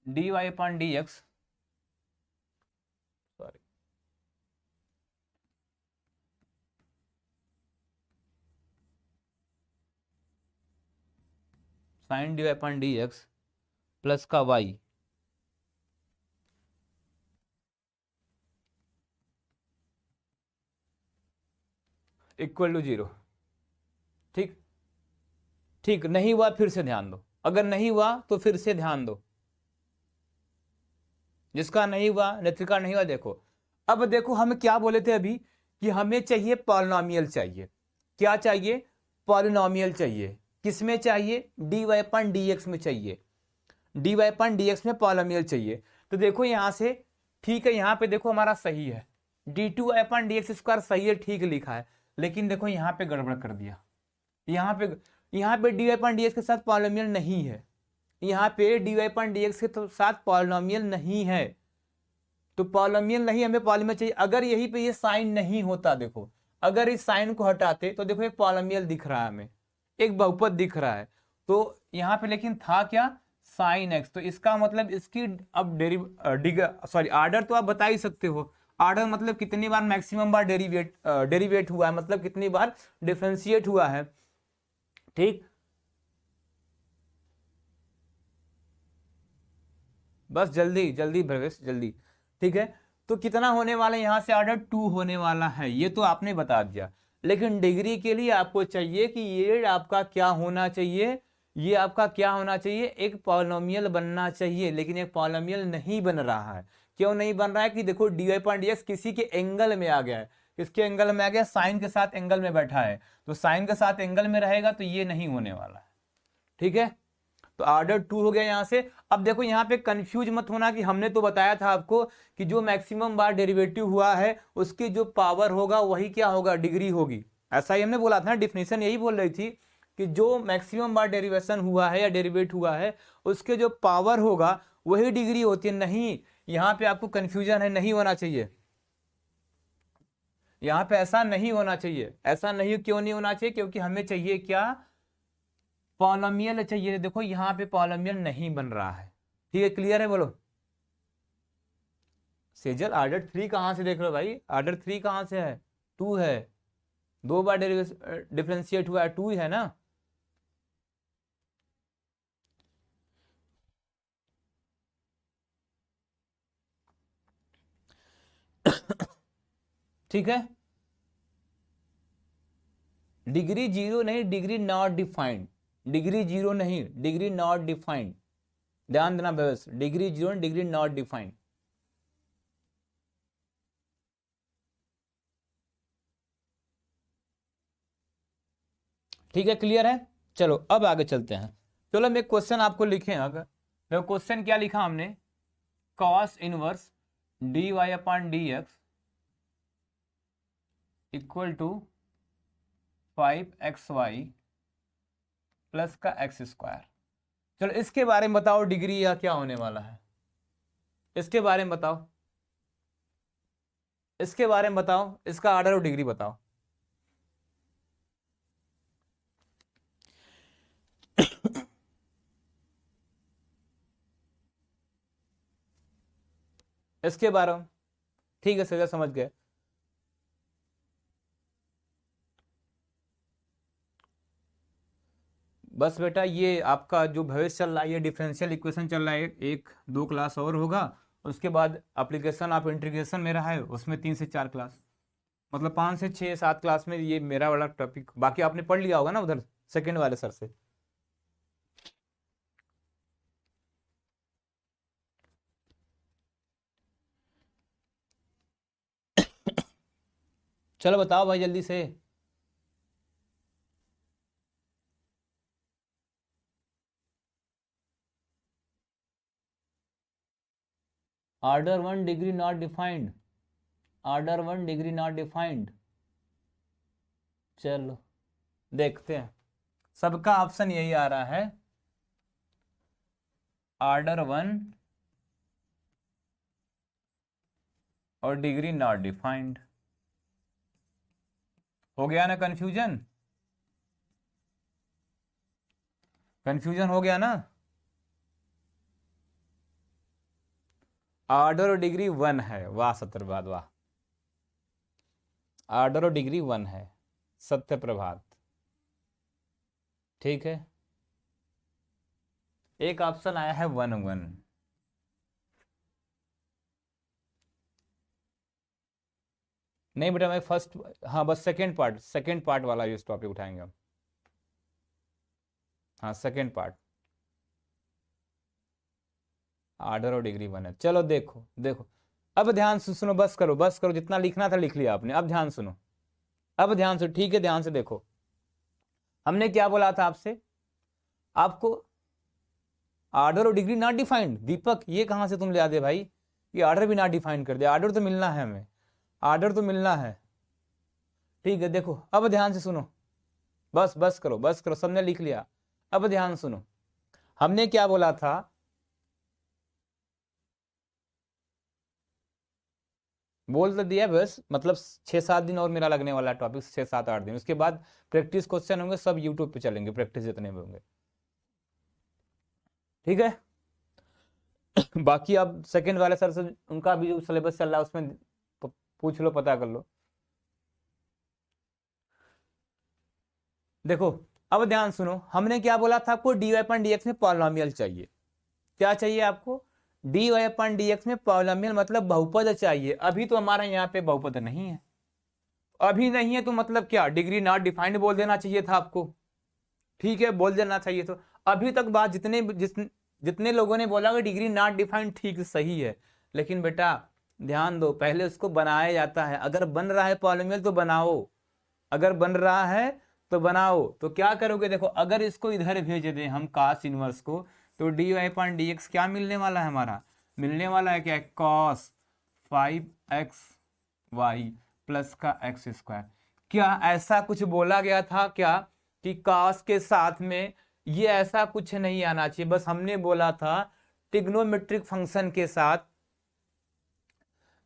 dy/dx, sorry sin dy/dx plus का y इक्वल टू 0। ठीक, ठीक नहीं हुआ फिर से ध्यान दो, अगर नहीं हुआ तो फिर से ध्यान दो, जिसका नहीं हुआ, नेत्रिका नहीं हुआ, देखो। अब देखो हम क्या बोले थे अभी, कि हमें चाहिए पॉलिनोमियल चाहिए, क्या चाहिए, पॉलिनोमियल चाहिए, किसमें चाहिए, dy/dx में चाहिए, dy/dx में पॉलिनोमियल चाहिए। तो देखो यहां से, ठीक है, यहां पे देखो हमारा सही है, d2/dx² सही है, ठीक लिखा है, लेकिन देखो यहां पे गड़बड़ कर दिया, यहाँ पे dy/dx के साथ पॉलिनोमियल नहीं है, यहाँ पे dy/dx के साथ पॉलिनोमियल नहीं है, तो पॉलिनोमियल नहीं, हमें पॉलिनोमियल चाहिए। अगर यहीं पे ये साइन नहीं होता, देखो अगर इस साइन को हटाते तो देखो एक पॉलिनोमियल दिख रहा है हमें, एक बहुपद दिख रहा है, तो यहाँ पे लेकिन था क्या, साइन एक्स, तो इसका मतलब इसकी अब सॉरी आर्डर तो आप बता ही सकते हो, आर्डर मतलब कितनी बार मैक्सिमम बार डेरिवेट हुआ है, मतलब कितनी बार डिफरेंशिएट हुआ है। ठीक, बस जल्दी जल्दी भवेश जल्दी, ठीक है। तो कितना होने वाला है, यहाँ से ऑर्डर 2 होने वाला है, ये तो आपने बता दिया। लेकिन डिग्री के लिए आपको चाहिए कि ये आपका क्या होना चाहिए, ये आपका क्या होना चाहिए, एक पॉलिनोमियल बनना चाहिए। लेकिन एक पॉलिनोमियल नहीं बन रहा है। क्यों नहीं बन रहा है कि देखो dy पॉइंट dx किसी के एंगल में आ गया है। किसके एंगल में आ गया, साइन के साथ एंगल में बैठा है, तो साइन के साथ एंगल में रहेगा तो ये नहीं होने वाला है। ठीक है, तो ऑर्डर 2 हो गया यहां से। अब देखो यहाँ पे कंफ्यूज मत होना कि हमने तो बताया था आपको कि जो मैक्सिमम बार डेरिवेटिव हुआ है उसकी जो पावर होगा वही क्या होगा, डिग्री होगी। ऐसा ही हमने बोला था ना, डिफिनेशन यही बोल रही थी कि जो मैक्सिमम बार डेरिवेशन हुआ है या डेरिवेट हुआ है उसके जो पावर होगा वही डिग्री होती है। नहीं, यहाँ पे आपको कंफ्यूजन है, नहीं होना चाहिए, यहाँ पे ऐसा नहीं होना चाहिए। ऐसा नहीं, क्यों नहीं होना चाहिए, क्योंकि हमें चाहिए क्या, पॉलिनोमियल चाहिए। देखो यहाँ पे पॉलिनोमियल नहीं बन रहा है। ठीक है, क्लियर है, बोलो सेजल। ऑर्डर 3 कहां से देख रहे हो भाई, ऑर्डर 3 कहां से है, 2 है, 2 बार डिफरेंशिएट हुआ है, 2 है ना। ठीक है, डिग्री 0 नहीं, डिग्री नॉट डिफाइंड, डिग्री 0 नहीं, डिग्री नॉट डिफाइंड, ध्यान देना बस, डिग्री 0 डिग्री नॉट डिफाइंड। ठीक है, क्लियर है। चलो अब आगे चलते हैं। चलो मैं क्वेश्चन आपको लिखे, अगर देखो क्वेश्चन क्या लिखा हमने, cos inverse dy upon dx equal to 5xy plus का एक्स स्क्वायर। चलो इसके बारे में बताओ, डिग्री या क्या होने वाला है, इसके बारे में बताओ, इसके बारे में बताओ, इसका ऑर्डर और डिग्री बताओ। इसके बारे में, ठीक है सर, समझ गए। बस बेटा ये आपका जो भविष्य चल रहा है, ये डिफरेंशियल इक्वेशन चल रहा है, एक 2 क्लास और होगा, उसके बाद एप्लीकेशन आप इंटीग्रेशन मेरा है उसमें 3 से 4 क्लास, मतलब 5 से 6 7 क्लास में ये मेरा वाला टॉपिक बाकी आपने पढ़ लिया होगा ना उधर सेकंड वाले सर से। चलो बताओ भाई जल्दी से। Order 1 degree not defined, order 1 degree not defined. चलो देखते हैं, सबका ऑप्शन यही आ रहा है, ऑर्डर 1 और डिग्री नॉट डिफाइंड। हो गया ना कंफ्यूजन, कंफ्यूजन हो गया ना। ऑर्डर और डिग्री 1 है, वाह सत्यप्रभात वाह, ऑर्डर और डिग्री 1 है, सत्यप्रभात। ठीक है, एक ऑप्शन आया है 1 1। नहीं बेटा मैं फर्स्ट, हाँ बस सेकेंड पार्ट वाला इस टॉपिक उठाएंगे हम। हाँ सेकेंड पार्ट, ऑर्डर और डिग्री 1 है। चलो देखो देखो, अब ध्यान से सुनो, बस करो बस करो, जितना लिखना था लिख लिया आपने, अब ध्यान सुनो, अब ध्यान से, ठीक है ध्यान से देखो। हमने क्या बोला था आपसे, आपको ऑर्डर और डिग्री नॉट डिफाइंड, दीपक ये कहां से तुम ले आते भाई, ये ऑर्डर भी नॉट डिफाइन कर दिया, ऑर्डर तो मिलना है हमें, ऑर्डर तो मिलना है। ठीक है देखो, अब ध्यान से सुनो, बस बस करो बस करो, सबने लिख लिया, अब ध्यान सुनो। हमने क्या बोला था, बोल तो दिया बस, मतलब 6-7 दिन और मेरा लगने वाला टॉपिक, 6-7-8 दिन, उसके बाद प्रैक्टिस क्वेश्चन होंगे, सब यूट्यूब पे चलेंगे, प्रैक्टिस जितने भी होंगे। ठीक है बाकी अब सेकंड वाले सर से उनका भी जो सिलेबस चल रहा है उसमें पूछ लो, पता कर लो। देखो अब ध्यान सुनो, हमने क्या बोला था आपको, dy अपॉन dx में पॉलिनोमियल चाहिए, क्या चाहिए आपको, dy अपन dx में पॉलिनोमियल मतलब बहुपद चाहिए, अभी तो हमारा यहाँ पे बहुपद नहीं है, अभी नहीं है तो मतलब क्या, डिग्री नॉट डिफाइंड बोल देना चाहिए था आपको, ठीक है, बोल देना चाहिए। तो अभी तक बात जितने लोगों ने बोला कि डिग्री नॉट डिफाइंड, ठीक सही है, लेकिन बेटा ध्यान दो, पहले उसको बनाया जाता है। अगर बन रहा है पॉलिनोमियल तो बनाओ, अगर बन रहा है तो बनाओ। तो क्या करोगे, देखो अगर इसको इधर भेज दें हम cos इनवर्स को, तो dy अपॉन dx क्या मिलने वाला है, हमारा मिलने वाला है क्या, cos 5xy प्लस का एक्स स्क्वायर। क्या ऐसा कुछ बोला गया था क्या कि cos के साथ में ये ऐसा कुछ नहीं आना चाहिए, बस हमने बोला था ट्रिग्नोमेट्रिक फंक्शन के साथ।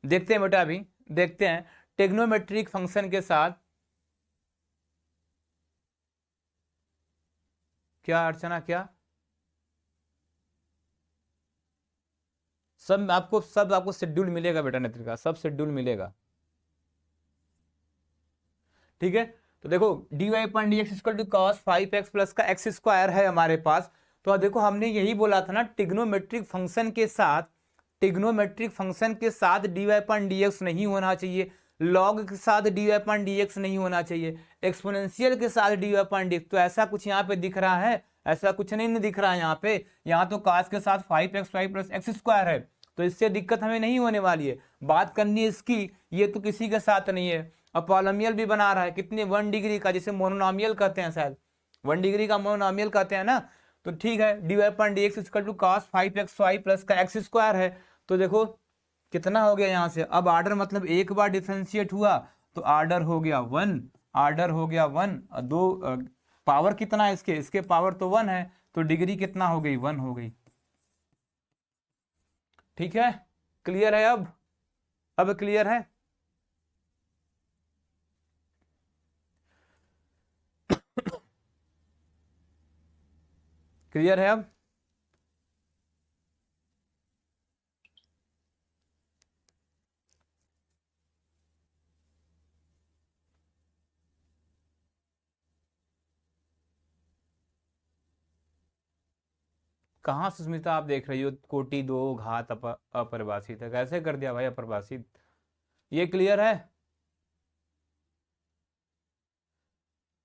देखते हैं बेटा, अभी देखते हैं ट्रिग्नोमेट्रिक फंक्शन के साथ क्या अर्चना, क्या सब आपको शेड्यूल मिलेगा बेटा, नेत्रिका सब शेड्यूल मिलेगा, ठीक है। तो देखो dy upon dx equal to cos 5x plus का एक्स स्क्वायर है हमारे पास। तो देखो हमने यही बोला था ना, ट्रिग्नोमेट्रिक फंक्शन के साथ, ट्रिग्नोमेट्रिक फंक्शन के साथ dy अपन dx नहीं होना चाहिए, लॉग के साथ dy अपन dx नहीं होना चाहिए, एक्सपोनेंशियल के साथ dy अपन dx। तो ऐसा कुछ यहाँ पे दिख रहा है, ऐसा कुछ नहीं दिख रहा है यहाँ पे। यहाँ तो cos के साथ 5xy प्लस एक्स स्क्वायर है, तो इससे दिक्कत हमें नहीं होने वाली है। बात करनी है इसकी, ये तो किसी के साथ नहीं है। अब पॉलिनोमियल भी बना रहा है, कितने 1 डिग्री का, जिसे मोनोनोमियल कहते हैं, शायद 1 डिग्री का मोनोनोमियल कहते हैं ना। तो ठीक है, dy upon dx equal to cos 5xy plus का एक्स स्क्वायर है। तो देखो कितना हो गया यहाँ से, अब आर्डर मतलब एक बार डिफरेंशिएट हुआ तो आर्डर हो गया 1, आर्डर हो गया 1, दो पावर कितना है इसके पावर तो 1 है, तो डिग्री कितना हो गई, 1 हो गई, ठीक है। क्लियर है अब क्लियर है। क्लियर है अब। कहाँ सुस्मिता आप देख रही हो, कोटि दो घात अपरिभाषित है, कैसे कर दिया भाई अपरिभाषित, ये क्लियर है।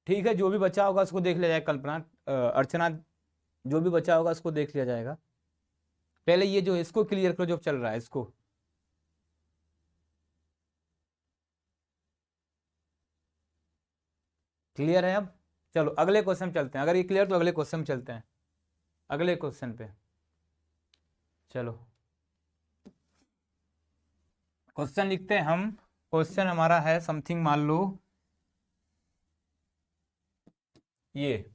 ठीक है, जो भी बचा होगा उसको देख लिया जाएगा, कल्पना अर्चना जो भी बचा होगा उसको देख लिया जाएगा। पहले ये जो इसको क्लियर करो, जो चल रहा है इसको। क्लियर है अब। चलो अगले क्वेश्चन चलते हैं, अगर ये क्लियर तो अगले क्वेश्चन चलते हैं, अगले क्वेश्चन पे चलो। क्वेश्चन लिखते हैं हम, क्वेश्चन हमारा है समथिंग, मान लो ये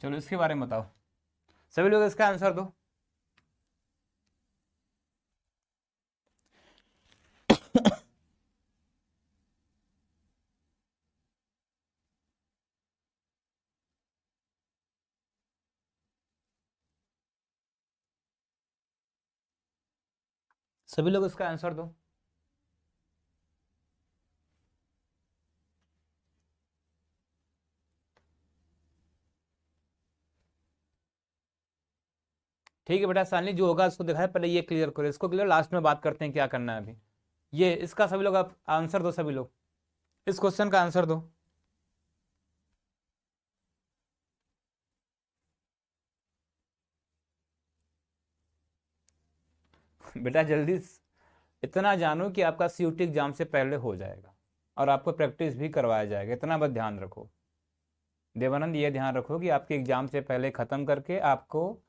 चलो इसके बारे में बताओ, सभी लोग इसका आंसर दो। सभी लोग इसका आंसर दो। ठीक है बेटा, सालनी जो होगा उसको दिखाए, पहले ये क्लियर करो, इसको क्लियर, लास्ट में बात करते हैं क्या करना है अभी। ये इसका सभी लोग आप आंसर दो, सभी लोग इस क्वेश्चन का आंसर दो। बेटा जल्दी इतना जानो कि आपका सीयूटी एग्जाम से पहले हो जाएगा और आपको प्रैक्टिस भी करवाया जाएगा, इतना बस ध्यान रखो। देवानंद ये ध्यान रखो कि आपके एग्जाम से पहले ख़त्म करके आपको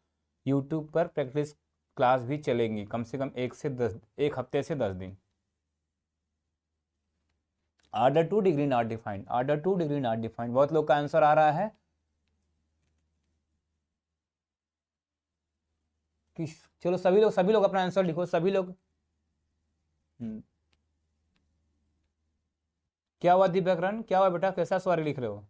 यूट्यूब पर प्रैक्टिस क्लास भी चलेंगी, कम से कम 1 हफ्ते से 10 दिन। Order 2 degree not defined, order 2 degree not defined, बहुत लोग का आंसर आ रहा है कि चलो सभी लोग अपना आंसर लिखो, सभी लोग। क्या हुआ दिव्यकरण, क्या हुआ बेटा, कैसा सवाल लिख रहे हो।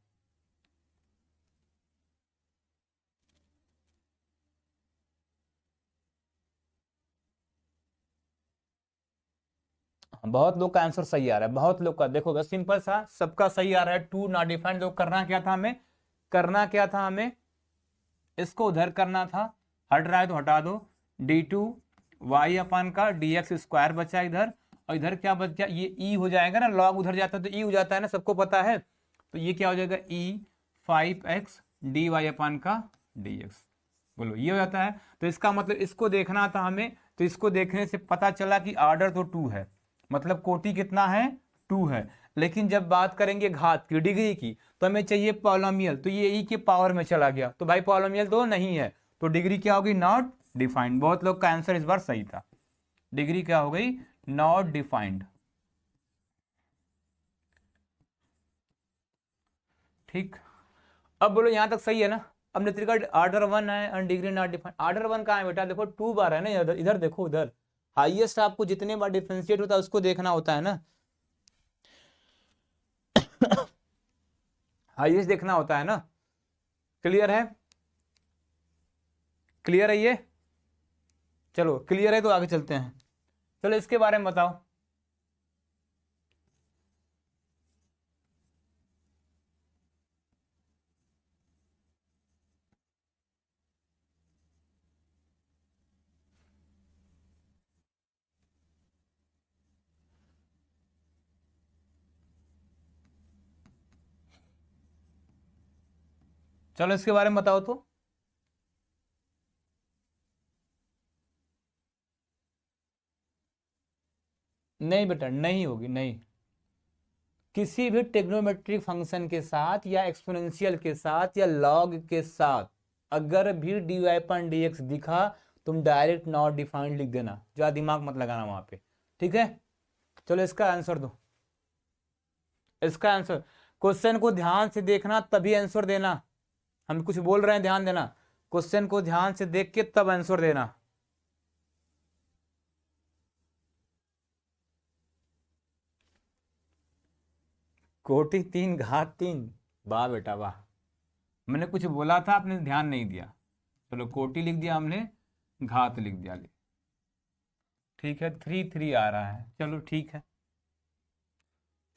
बहुत लोग का आंसर सही आ रहा है, बहुत लोग का। देखो बस सिंपल सा, सबका सही आ रहा है। To not defined. तो करना क्या था हमें, करना क्या था हमें, इसको उधर करना था, हट रहा है तो हटा दो। डी टू वाई अपान का डी एक्स स्क्वायर बचा इधर, और इधर क्या बच गया, ये ई हो जाएगा ना, लॉग उधर जाता है तो ई हो जाता है ना, सबको पता है। तो ये क्या हो जाएगा, ई 5x डी वाई अपान का डी एक्स। बोलो ये हो जाता है। तो इसका मतलब इसको देखना था हमें, तो इसको देखने से पता चला कि आर्डर तो 2 है, मतलब कोटि कितना है, 2 है। लेकिन जब बात करेंगे घात की, डिग्री की, तो हमें चाहिए पॉलिनोमियल, तो ये ई के पावर में चला गया, तो भाई पॉलिनोमियल तो नहीं है, तो डिग्री क्या होगी, नॉट डिफाइंड। बहुत लोग का आंसर इस बार सही था, डिग्री क्या हो गई, नॉट डिफाइंड। ठीक, अब बोलो यहां तक सही है ना। अब नेत्रिका आर्डर 1 है और डिग्री नॉट डिफाइंड। आर्डर 1 कहाँ है बेटा, देखो 2 बार है ना, इधर इधर देखो, उधर हाईएस्ट आपको जितने बार डिफरेंशिएट होता है उसको देखना होता है ना, हाईएस्ट देखना होता है ना। क्लियर है, क्लियर है ये, चलो क्लियर है तो आगे चलते हैं। चलो इसके बारे में बताओ। चलो इसके बारे में बताओ तो। नहीं बेटा नहीं होगी, नहीं। किसी भी ट्रिग्नोमेट्रिक फंक्शन के साथ या एक्सपोनेंशियल के साथ या लॉग के साथ अगर भी d y point d x दिखा, तुम डायरेक्ट नॉट डिफाइंड लिख देना, ज्यादा दिमाग मत लगाना वहां पे, ठीक है। चलो इसका आंसर दो, इसका आंसर, क्वेश्चन को ध्यान से देखना तभी आंसर देना। हम कुछ बोल रहे हैं, ध्यान देना, क्वेश्चन को ध्यान से देख के तब आंसर देना। कोटि 3 घात 3, वाह बेटा वाह। मैंने कुछ बोला था, आपने ध्यान नहीं दिया। चलो कोटि लिख दिया हमने, घात लिख दिया, ठीक है। 3 3 आ रहा है, चलो ठीक है।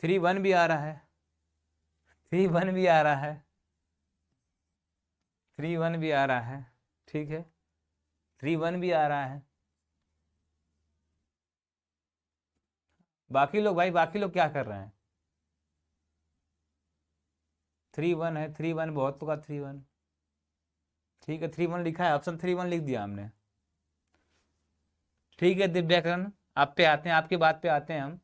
3 1 भी आ रहा है, 3 1 भी आ रहा है, 3 1 भी आ रहा है, ठीक है। 3 1 भी आ रहा है। बाकी लोग भाई, बाकी लोग क्या कर रहे हैं, 3 1 है, 3 1 बहुत होगा, 3 1, ठीक है। 3 1 लिखा है, ऑप्शन 3 1 लिख दिया हमने, ठीक है। दिव्याकरण आप पे आते हैं, आपकी बात पे आते हैं हम।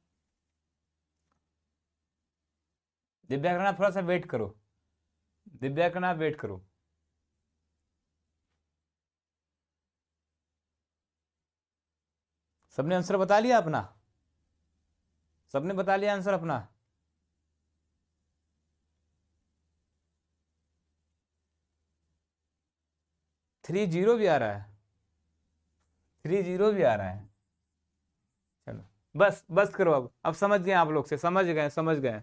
दिव्याकरण आप थोड़ा सा वेट करो, दिव्याकरण आप वेट करो। सबने आंसर बता लिया अपना, सबने बता लिया आंसर अपना। 3 0 भी आ रहा है, 3 0 भी आ रहा है। चलो बस बस करो, अब समझ गए आप लोग, से समझ गए, समझ गए,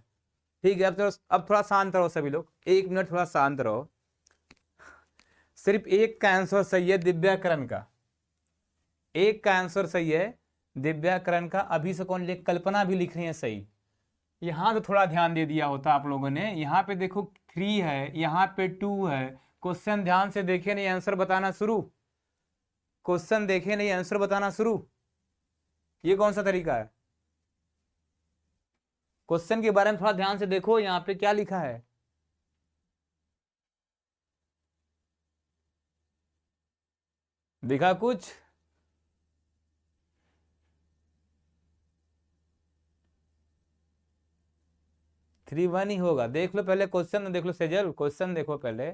ठीक है। अब थोड़ा शांत रहो सभी लोग, 1 मिनट थोड़ा शांत रहो। सिर्फ एक का आंसर सही है दिव्याकरण का, एक का आंसर सही है दिव्याकरण का। अभी से कौन लिख, कल्पना भी लिख रही है सही। यहां तो थोड़ा ध्यान दे दिया होता आप लोगों ने, यहाँ पे देखो 3 है, यहाँ पे 2 है। क्वेश्चन ध्यान से देखे नहीं, आंसर बताना शुरू, क्वेश्चन देखे नहीं, आंसर बताना शुरू। ये कौन सा तरीका है, क्वेश्चन के बारे में थोड़ा ध्यान से देखो, यहाँ पे क्या लिखा है। दिखा कुछ, थ्री वन ही होगा, देख लो पहले क्वेश्चन, देख लो सेजल, क्वेश्चन देखो पहले,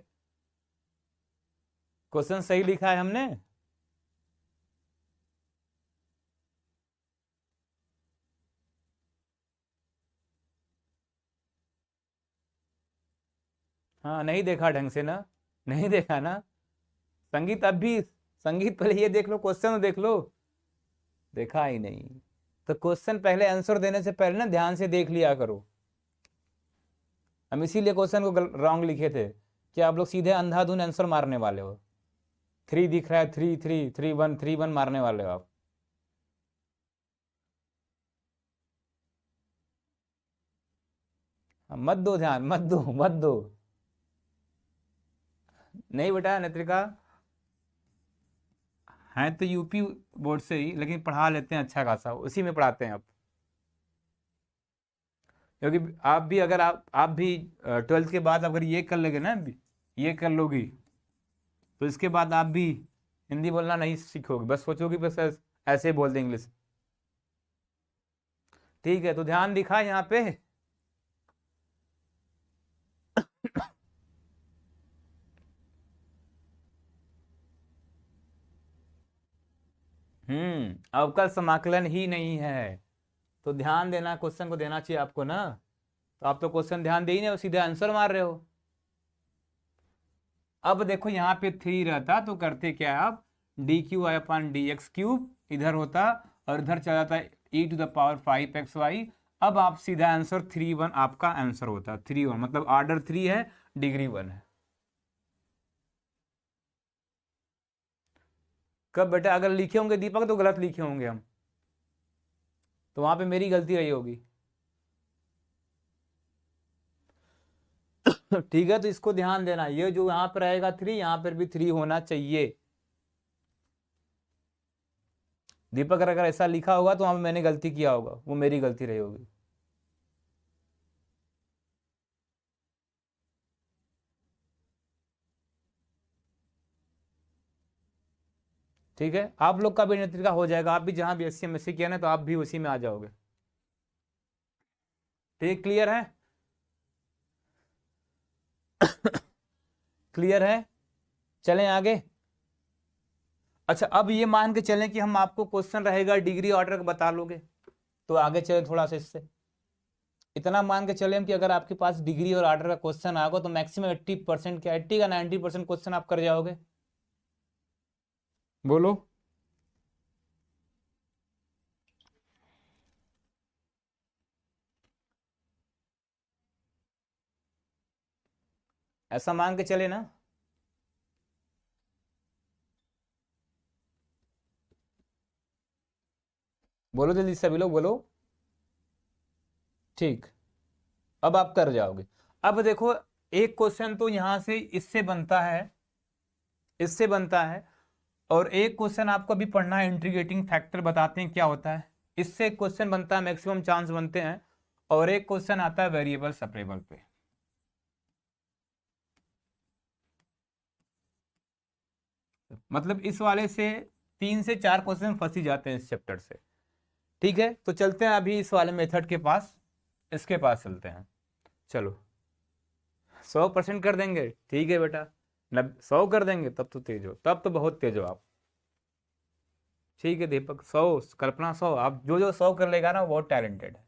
क्वेश्चन सही लिखा है हमने। हाँ नहीं देखा ढंग से ना, नहीं देखा ना। संगीत अब भी, संगीत पहले ये देख लो, क्वेश्चन तो देख लो, देखा ही नहीं। तो क्वेश्चन पहले आंसर देने से पहले ना ध्यान से देख लिया करो। हम इसीलिए क्वेश्चन को रॉन्ग लिखे थे कि आप लोग सीधे अंधाधुन आंसर मारने वाले हो। 3 दिख रहा है, 3 3 3 1 3 1 मारने वाले हो आप। मत दो ध्यान, मत दो, मत दो। नहीं बेटा नेत्रिका, हैं तो यूपी बोर्ड से ही, लेकिन पढ़ा लेते हैं अच्छा खासा, उसी में पढ़ाते हैं आप। क्योंकि आप भी अगर आप भी 12th के बाद अगर ये कर लोगे ना, ये कर लोगी, तो इसके बाद आप भी हिंदी बोलना नहीं सीखोगे, बस सोचोगे बस ऐसे ही बोल दे इंग्लिश। ठीक है, तो ध्यान दिखा यहाँ पे। अवकल समाकलन ही नहीं है, तो ध्यान देना, क्वेश्चन को देना चाहिए आपको ना। तो आप तो क्वेश्चन ध्यान दे ही नहीं, सीधे आंसर मार रहे हो। अब देखो यहाँ पे 3 रहता तो करते क्या है आप, D Q I upon D x cube इधर होता, और इधर चला जाता e⁻⁵ xy। अब आप सीधा आंसर 3 1 आपका आंसर होता है, 3 1 मतलब ऑर्डर 3 है, डिग्री 1 है। कब बेटा, अगर लिखे होंगे दीपक तो गलत लिखे होंगे हम, तो वहां पे मेरी गलती रही होगी। ठीक है, तो इसको ध्यान देना, ये जो यहाँ पर रहेगा 3, यहाँ पर भी 3 होना चाहिए। दीपक अगर ऐसा लिखा होगा तो वहां पे मैंने गलती किया होगा, वो मेरी गलती रही होगी। ठीक है, आप लोग का भी नेत्रिका हो जाएगा, आप भी जहां BSc MSc किया ना, तो आप भी उसी में आ जाओगे। ठीक, क्लियर है? क्लियर है? चलें आगे। अच्छा, अब ये मान के चलें कि हम आपको क्वेश्चन रहेगा डिग्री ऑर्डर बता लोगे, तो आगे चले थोड़ा सा इससे। इतना मान के चले कि अगर आपके पास डिग्री और ऑर्डर का क्वेश्चन आएगा तो मैक्सिमम 80% क्या 80 का 90% क्वेश्चन आप कर जाओगे। बोलो। ऐसा मान के चले ना। बोलो जल्दी, सभी लोग बोलो। ठीक, अब आप कर जाओगे। अब देखो, एक क्वेश्चन तो यहां से इससे बनता है, इससे बनता है, और एक क्वेश्चन आपको अभी पढ़ना है, इंटीग्रेटिंग फैक्टर बताते हैं क्या होता है। इससे एक क्वेश्चन बनता है, मैक्सिमम चांस बनते हैं, और एक क्वेश्चन आता है वेरिएबल सेपरेबल पे। मतलब इस वाले से 3 से 4 क्वेश्चन फंस ही जाते हैं इस चैप्टर से। ठीक है, तो चलते हैं अभी इस वाले मेथड के पास, इसके पास चलते हैं। चलो, 100% कर देंगे, ठीक है बेटा। 100 कर देंगे तब तो तेज हो, तब तो बहुत तेज हो आप। ठीक है दीपक, 100, कल्पना 100, आप जो जो 100 कर लेगा ना वो बहुत टैलेंटेड है।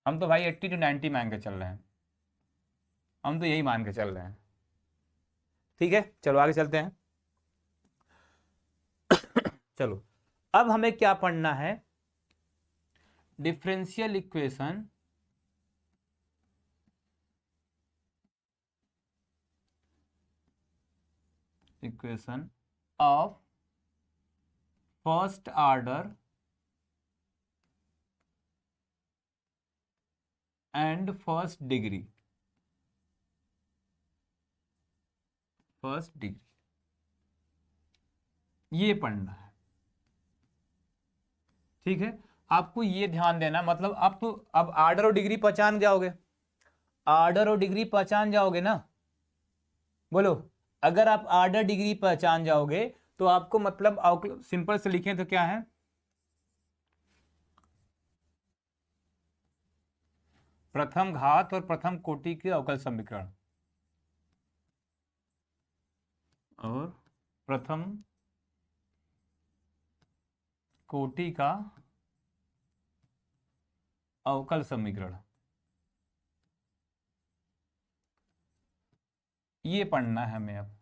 हम तो भाई 80 to 90 मान के चल रहे हैं, हम तो यही मान के चल रहे हैं। ठीक है, चलो आगे चलते हैं। चलो, अब हमें क्या पढ़ना है, differential equation of first order and first degree, ये पढ़ना है। ठीक है, आपको ये ध्यान देना, मतलब आप तो अब ऑर्डर और डिग्री पहचान जाओगे, ऑर्डर और डिग्री पहचान जाओगे ना। बोलो, अगर आप ऑर्डर डिग्री पहचान जाओगे तो आपको मतलब सिंपल से लिखें तो क्या है, प्रथम घात और प्रथम कोटि के अवकल समीकरण, और प्रथम कोटि का अवकल समीकरण, ये पढ़ना है हमें अब।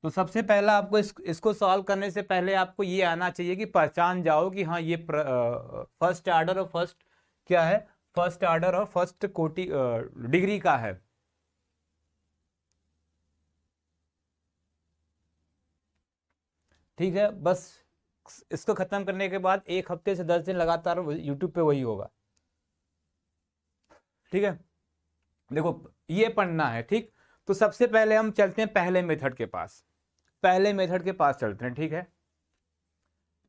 तो सबसे पहला आपको इसको सॉल्व करने से पहले आपको ये आना चाहिए कि पहचान जाओ कि हाँ ये फर्स्ट ऑर्डर और फर्स्ट क्या है, फर्स्ट ऑर्डर और फर्स्ट कोटि डिग्री का है। ठीक है, बस इसको खत्म करने के बाद 1 हफ्ते से 10 दिन लगातार यूट्यूब पे वही होगा। ठीक है, देखो ये पढ़ना है, ठीक। तो सबसे पहले हम चलते हैं पहले मेथड के पास, पहले मेथड के पास चलते हैं, ठीक है।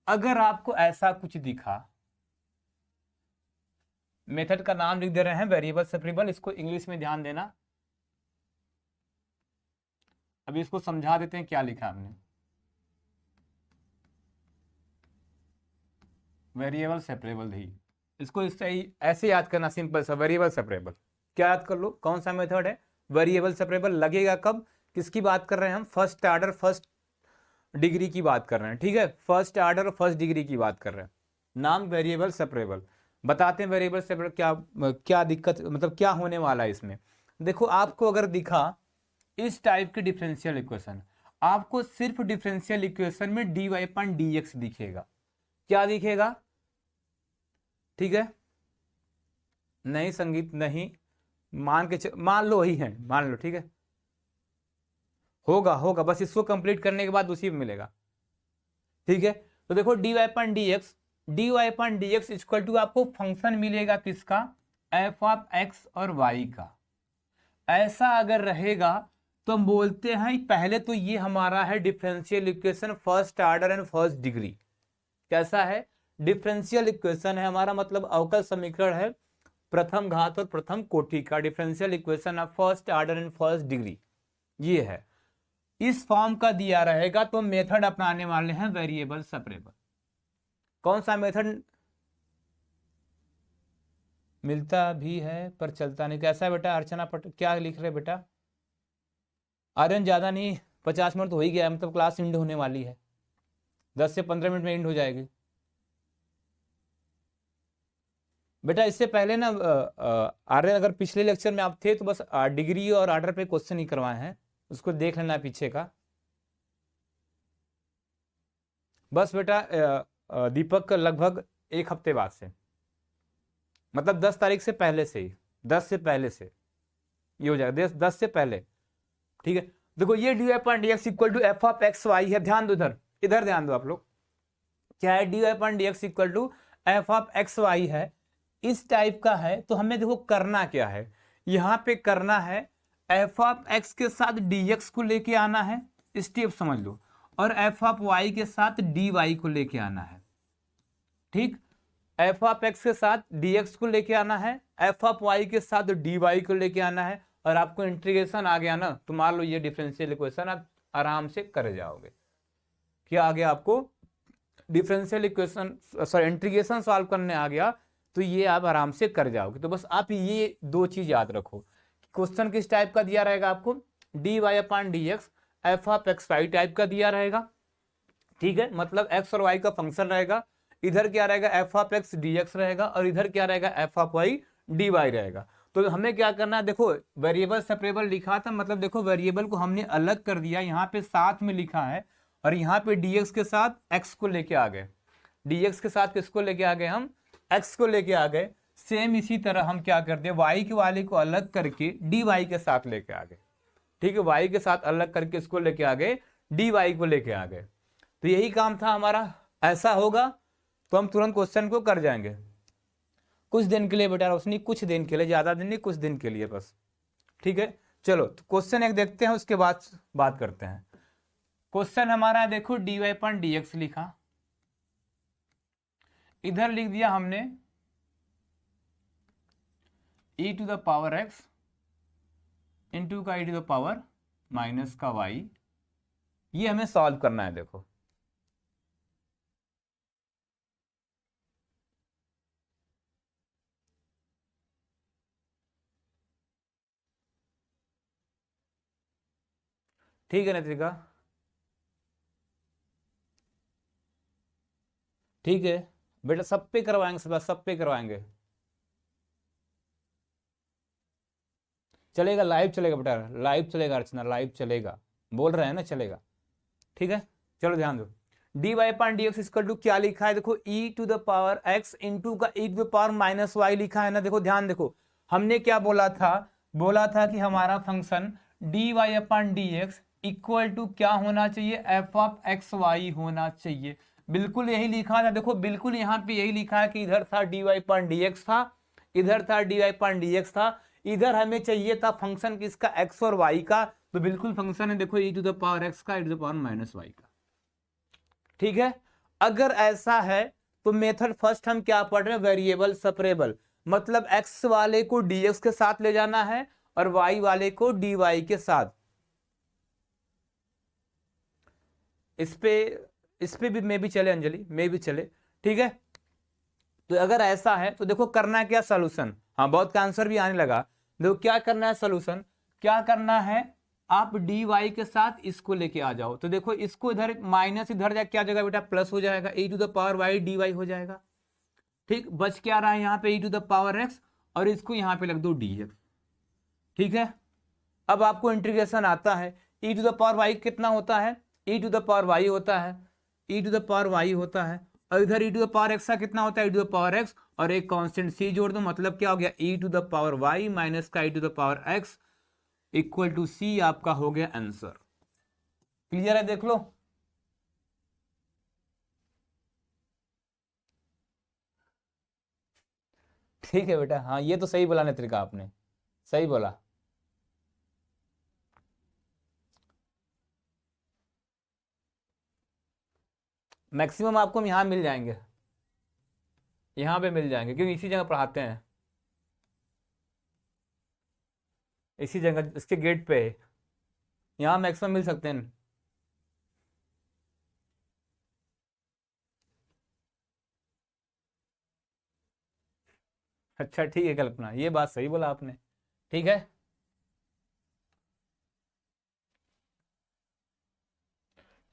अगर आपको ऐसा कुछ दिखा, मेथड का नाम लिख दे रहे हैं वेरिएबल सेपरेबल, इसको इंग्लिश में ध्यान देना। अभी इसको समझा देते हैं क्या लिखा हमने। वेरिएबल सेपरेबल ही, इसको ऐसे याद करना, सिंपल सा, वेरिएबल सेपरेबल। क्या याद कर लो, कौन सा मेथड है, वेरिएबल सेपरेबल। लगेगा कब, किसकी बात कर रहे हैं हम, फर्स्ट ऑर्डर फर्स्ट डिग्री की बात कर रहे हैं, ठीक है। फर्स्ट ऑर्डर फर्स्ट डिग्री की बात कर रहे हैं, नाम वेरिएबल सेपरेबल। बताते हैं वेरिएबल सेपरेबल क्या क्या दिक्कत, मतलब क्या होने वाला है इसमें। देखो आपको अगर दिखा इस टाइप की डिफरेंशियल इक्वेशन, आपको सिर्फ डिफरेंशियल इक्वेशन में dy/dx दिखेगा। क्या दिखेगा, ठीक है। नहीं संगीत नहीं, मान लो ही है, मान लो, ठीक है। होगा होगा, बस इसको कंप्लीट करने के बाद उसी में मिलेगा, ठीक है। तो देखो dy/dx इक्वल टू आपको फंक्शन मिलेगा किसका, f(x) और y का। ऐसा अगर रहेगा तो हम बोलते हैं, पहले तो ये हमारा है differential equation first order and first degree. कैसा है, डिफरेंशियल इक्वेशन है हमारा, मतलब अवकल समीकरण है प्रथम घात और प्रथम कोटि का, differential equation of first order and first degree, ये है। इस फॉर्म का दिया रहेगा तो मेथड अपनाने वाले हैं वेरिएबल सेपरेबल। कौन सा मेथड, मिलता भी है पर चलता नहीं, कैसा है बेटा अर्चना क्या लिख रहे बेटा। आर्यन ज्यादा नहीं, 50 मिनट तो हो ही गया, मतलब क्लास एंड होने वाली है, 10 से 15 मिनट में एंड हो जाएगी बेटा। इससे पहले ना आर्यन, अगर पिछले लेक्चर में आप थे तो बस डिग्री और ऑर्डर पे क्वेश्चन ही करवाए हैं, उसको देख लेना पीछे का। बस बेटा दीपक लगभग 1 हफ्ते बाद से, मतलब 10 तारीख से पहले से ही, 10 से पहले से ये हो जाएगा, 10 से पहले, ठीक है। देखो ये dy/dx equal to f(x, y) है, ध्यान दो इधर, इधर ध्यान दो आप लोग, क्या है, dy/dx equal to f(x, y) है, इस टाइप का है। तो हमें देखो करना क्या है, यहां पे करना है f(x) के साथ dx को लेके आना है, स्टेप समझ लो, और f(y) के साथ dy को लेके आना है, ठीक। f(x) के साथ dx को लेके आना है, f(y) के साथ dy को लेके आना है, और आपको इंटीग्रेशन आ गया ना, तो मान लो ये डिफरेंशियल इक्वेशन आप आराम से कर जाओगे। क्या आ गया आपको, differential equation, sorry integration solve करने आ गया, तो ये आप आराम से कर जाओगे। तो बस आप ये 2 चीज याद रखो, क्वेश्चन किस टाइप का दिया रहेगा आपको, dy/dx f(x, y) टाइप का दिया रहेगा, ठीक है। मतलब x और y का फंक्शन रहेगा, इधर क्या रहेगा f(x, dx) रहेगा, और इधर क्या रहेगा f(y, dy) रहेगा। तो हमें क्या करना है, देखो वेरिएबल सेपरेबल लिखा था, मतलब देखो वेरिएबल को हमने अलग कर दिया, यहाँ पे साथ में लिखा है, और यहाँ पे dx के साथ x को लेके आ गए, dx के साथ किसको लेके आ गए हम, x को लेके आ गए। सेम इसी तरह हम क्या करते हैं, y के वाले को अलग करके dy के साथ लेके आ गए, ठीक है। y के साथ अलग करके इसको लेके आ गए, dy को लेके आ गए। तो यही काम था हमारा। ऐसा होगा तो हम तुरंत क्वेश्चन को कर जाएंगे। कुछ दिन के लिए बेटा रोशनी, कुछ दिन के लिए, ज्यादा दिन नहीं, कुछ दिन के लिए बस, ठीक है। चलो तो क्वेश्चन एक देखते हैं, उसके बाद बात करते हैं। क्वेश्चन हमारा देखो dy/dx लिखा, इधर लिख दिया हमने e⁻x इंटू का e⁻−y, ये हमें सॉल्व करना है। देखो ठीक है नेत्रिका, ठीक है बेटा, सब पे करवाएंगे, सब पे करवाएंगे, चलेगा, लाइव चलेगा बेटा, लाइव चलेगा अर्चना, लाइव चलेगा, बोल रहे हैं ना, चलेगा, ठीक है। चलो ध्यान दो, dy/dx इक्वल टू क्या लिखा है, देखो e⁻x इंटू का e⁻−y लिखा है ना। देखो ध्यान देखो, हमने क्या बोला था कि हमारा फंक्शन dy/dx इक्वल टू क्या होना चाहिए, f(x, y) होना चाहिए। बिल्कुल यही लिखा था, देखो बिल्कुल यहाँ पे यही लिखा है कि इधर था dy/dx था, इधर था dy/dx था, इधर हमें चाहिए था फंक्शन किसका, एक्स और वाई का, तो बिल्कुल फंक्शन है देखो e⁻x का e⁻−y का। ठीक है, अगर ऐसा है तो मेथड फर्स्ट हम क्या पढ़ रहे हैं, वेरिएबल सेपरेबल, मतलब x वाले को dx के साथ ले जाना है और y वाले को dy के साथ। इस पे भी मे भी चले अंजलि, मे भी चले। ठीक है, तो अगर ऐसा है तो देखो करना है क्या, सोल्यूशन। हाँ, बहुत का आंसर भी आने लगा। देखो क्या करना है, सोल्यूशन क्या करना है, आप डी वाई के साथ इसको लेके आ जाओ। तो देखो इसको इधर माइनस, इधर जाए क्या जगह बेटा, प्लस हो जाएगा, e⁻y dy हो जाएगा। ठीक, बच क्या रहा है यहाँ पे e⁻x, और इसको यहाँ पे लग दो dx। ठीक है, अब आपको इंटीग्रेशन आता है, e⁻y कितना होता है, e⁻y होता है, e⁻y होता है, और इधर e⁻x का कितना होता है, e⁻x, और एक कांस्टेंट c जोड़ दो, मतलब क्या हो गया, e⁻y माइनस का e⁻x इक्वल टू c, आपका हो गया आंसर। क्लियर है, देख लो। ठीक है बेटा, हाँ ये तो सही बोला नेत्रिका, आपने सही बोला। मैक्सिमम आपको यहाँ मिल जाएंगे, यहाँ पे मिल जाएंगे, क्योंकि इसी जगह पढ़ाते हैं, इसी जगह इसके गेट पे है, यहाँ मैक्सिमम मिल सकते हैं। अच्छा ठीक है कल्पना, ये बात सही बोला आपने। ठीक है,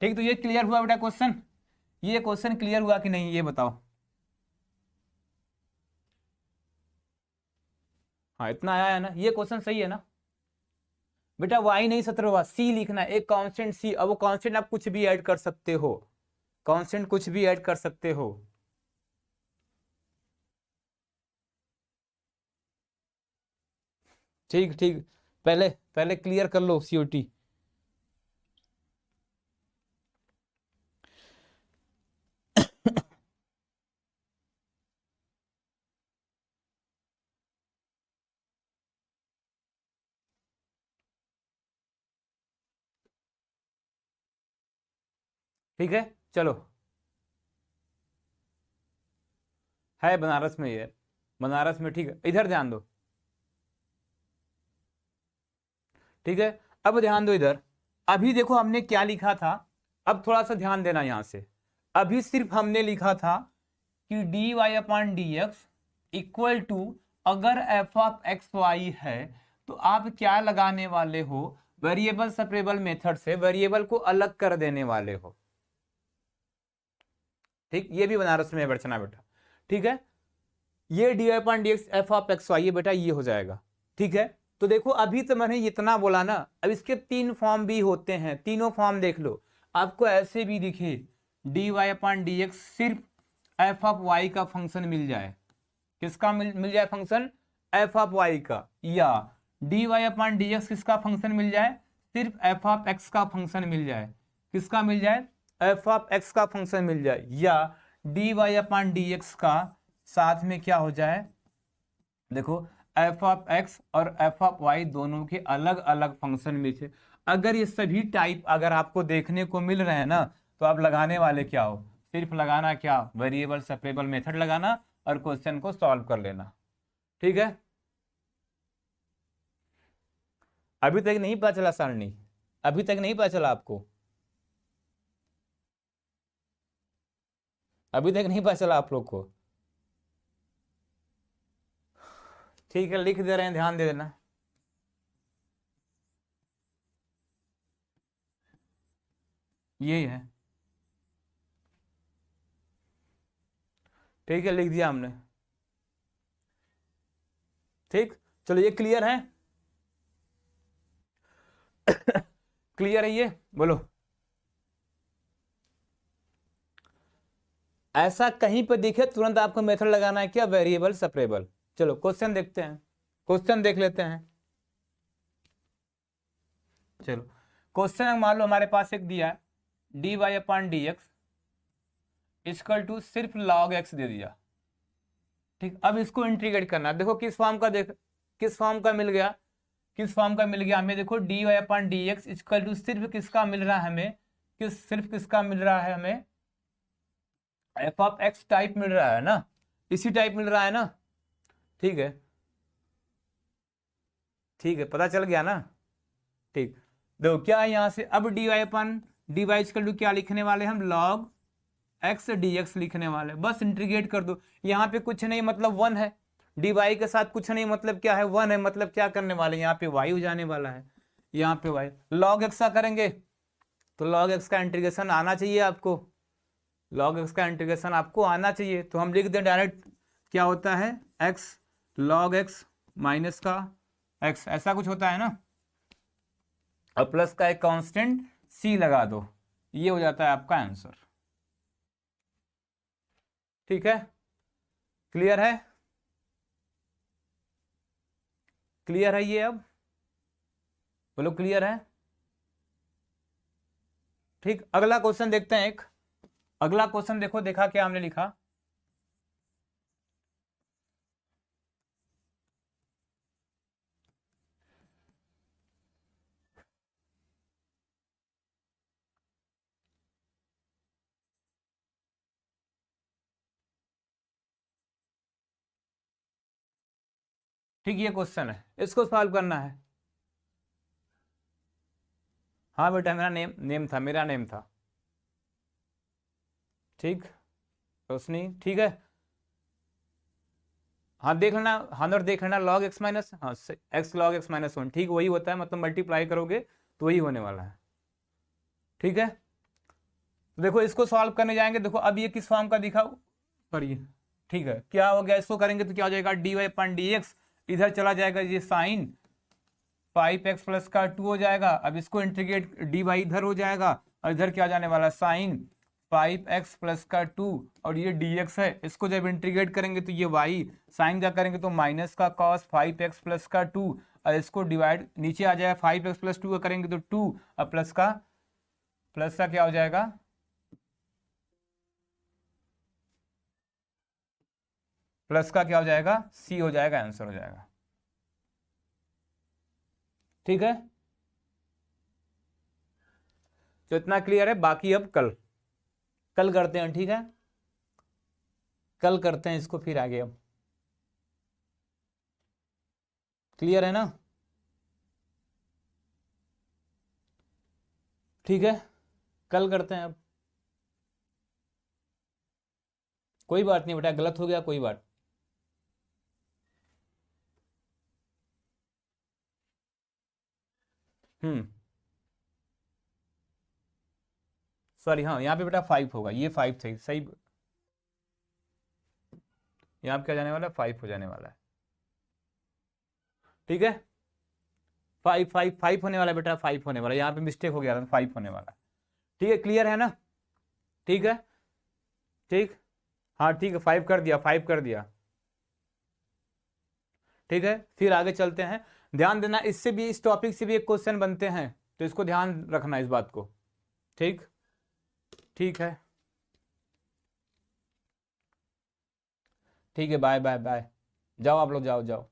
ठीक, तो ये क्लियर हुआ बेटा क्वेश्चन, ये क्वेश्चन क्लियर हुआ कि नहीं, ये बताओ। हाँ इतना आया है ना, ये क्वेश्चन सही है ना बेटा। वाई नहीं 17वां, सी लिखना है, एक कांस्टेंट सी। अब वो कांस्टेंट आप कुछ भी ऐड कर सकते हो, कांस्टेंट कुछ भी ऐड कर सकते हो। ठीक ठीक, पहले पहले क्लियर कर लो सीओटी। ठीक है, चलो, है बनारस में, ये बनारस में। ठीक है, इधर ध्यान दो। ठीक है, अब ध्यान दो इधर। अभी देखो हमने क्या लिखा था, अब थोड़ा सा ध्यान देना यहां से। अभी सिर्फ हमने लिखा था कि d y upon d x equal to, अगर एफ ऑफ एक्स वाई है तो आप क्या लगाने वाले हो, वेरिएबल सेपरेबल मेथड से वेरिएबल को अलग कर देने वाले हो। ठीक, ये भी बनारस में बचना बेटा। ठीक है, ये d y upon d x f of x y बेटा, ये हो जाएगा। ठीक है, तो देखो अभी तो मैंने इतना बोला ना, अब इसके तीन फॉर्म भी होते हैं, तीनों फॉर्म देख लो। आपको ऐसे भी दिखे d y upon d x सिर्फ एफ ऑफ वाई का फंक्शन मिल जाए, किसका मिल जाए फंक्शन, एफ ऑफ वाई का, या d y upon d x किसका फंक्शन मिल जाए, सिर्फ एफ ऑफ एक्स का फंक्शन मिल जाए, किसका मिल जाए, एफ ऑफ एक्स का फंक्शन मिल जाए, या d y upon d x का साथ में क्या हो जाए, देखो एफ ऑफ एक्स और एफ ऑफ वाई दोनों के अलग अलग फंक्शन मिल जाए। अगर ये सभी टाइप अगर आपको देखने को मिल रहे हैं ना, तो आप लगाने वाले क्या हो, सिर्फ लगाना क्या, वेरिएबल सेपरेबल मेथड लगाना और क्वेश्चन को सॉल्व कर लेना। ठीक है, अभी तक नहीं पता चला सारणी, अभी तक नहीं पता चला आपको, अभी तक नहीं पता चला आप लोग को। ठीक है, लिख दे रहे हैं, ध्यान दे देना। यही है, ठीक है, लिख दिया हमने। ठीक, चलो ये क्लियर है, क्लियर है ये, बोलो। ऐसा कहीं पर दिखे तुरंत आपको मेथड लगाना है क्या, वेरिएबल सेपरेबल। चलो क्वेश्चन देखते हैं, क्वेश्चन देख लेते हैं। चलो क्वेश्चन मान लो हमारे पास एक दिया है, d y upon d x equal to सिर्फ लॉग एक्स दे दिया। ठीक, अब इसको इंटीग्रेट करना है, देखो किस फॉर्म का देख, किस फॉर्म का मिल गया, किस फॉर्म का मिल गया हमें, देखो dy upon d x equal to सिर्फ किसका मिल रहा है हमें, सिर्फ किसका मिल रहा है हमें, एफ ऑफ एक्स टाइप मिल रहा है ना, इसी टाइप मिल रहा है ना। ठीक है, ठीक है, पता चल गया ना। ठीक, देखो क्या है यहाँ से, अब dy upon dy equal to क्या लिखने वाले हम, log x dx लिखने वाले, बस इंटीग्रेट कर दो। यहाँ पे कुछ नहीं मतलब 1 है, dy के साथ कुछ नहीं मतलब क्या है 1 है, मतलब क्या करने वाले, यहाँ पे y हो जाने वाला है, यहाँ पे y log x का करेंगे तो log x का इंटीग्रेशन आना चाहिए आपको, log x का इंटीग्रेशन आपको आना चाहिए, तो हम लिख दें डायरेक्ट क्या होता है x log x माइनस का x, ऐसा कुछ होता है ना, और प्लस का एक कांस्टेंट c लगा दो, ये हो जाता है आपका आंसर। ठीक है, क्लियर है, क्लियर है ये, अब बोलो क्लियर है। ठीक, अगला क्वेश्चन देखते हैं, एक अगला क्वेश्चन देखो, देखा क्या हमने लिखा, ठीक ये क्वेश्चन है, इसको सॉल्व करना है। हाँ बेटा मेरा नेम था, मेरा नेम था। ठीक, रोशनी, ठीक है, हाँ देख लेना, हाँ और देख लेना लॉग एक्स माइनस, हाँ एक्स लॉग एक्स माइनस 1, ठीक वही होता है, मतलब मल्टीप्लाई करोगे तो वही होने वाला है। ठीक है, तो देखो इसको सॉल्व करने जाएंगे, देखो अब ये किस फॉर्म का दिखा पढ़िए। ठीक है, क्या हो गया, इसको करेंगे तो क्या हो जाएगा, डी वाई अपन डी एक्स, इधर चला जाएगा ये साइन 5x प्लस का 2 हो जाएगा, अब इसको इंटीग्रेट डी वाई इधर हो जाएगा, और इधर क्या जाने वाला साइन 5x प्लस का 2, और ये dx है, इसको जब इंटीग्रेट करेंगे तो ये y, साइन का करेंगे तो माइनस का cos 5x प्लस का 2, और इसको डिवाइड नीचे आ जाएगा 5x प्लस 2 का करेंगे तो 2, और प्लस का क्या हो जाएगा, प्लस का क्या हो जाएगा, c हो जाएगा, आंसर हो जाएगा। ठीक है, तो इतना क्लियर है, बाकी अब कल करते हैं। ठीक है, कल करते हैं इसको फिर आगे, अब क्लियर है ना। ठीक है, कल करते हैं अब, कोई बात नहीं बेटा, गलत हो गया कोई बात, सॉरी, हाँ यहाँ पे बेटा 5 होगा, ये 5 सही सही, यहाँ पे क्या जाने वाला है, 5 हो जाने वाला है। ठीक है, 5 होने वाला है बेटा, 5 होने वाला है, यहाँ पे मिस्टेक हो गया था, 5 होने वाला है। ठीक है, क्लियर है ना। ठीक है, ठीक, हाँ ठीक है, 5 कर दिया, 5 कर दिया। ठीक है, फिर आगे चलते हैं, ध्यान देना, इससे भी, इस टॉपिक से भी एक क्वेश्चन बनते हैं, तो इसको ध्यान रखना इस बात को। ठीक, ठीक है, ठीक है, बाय बाय बाय, जाओ आप लोग, जाओ जाओ।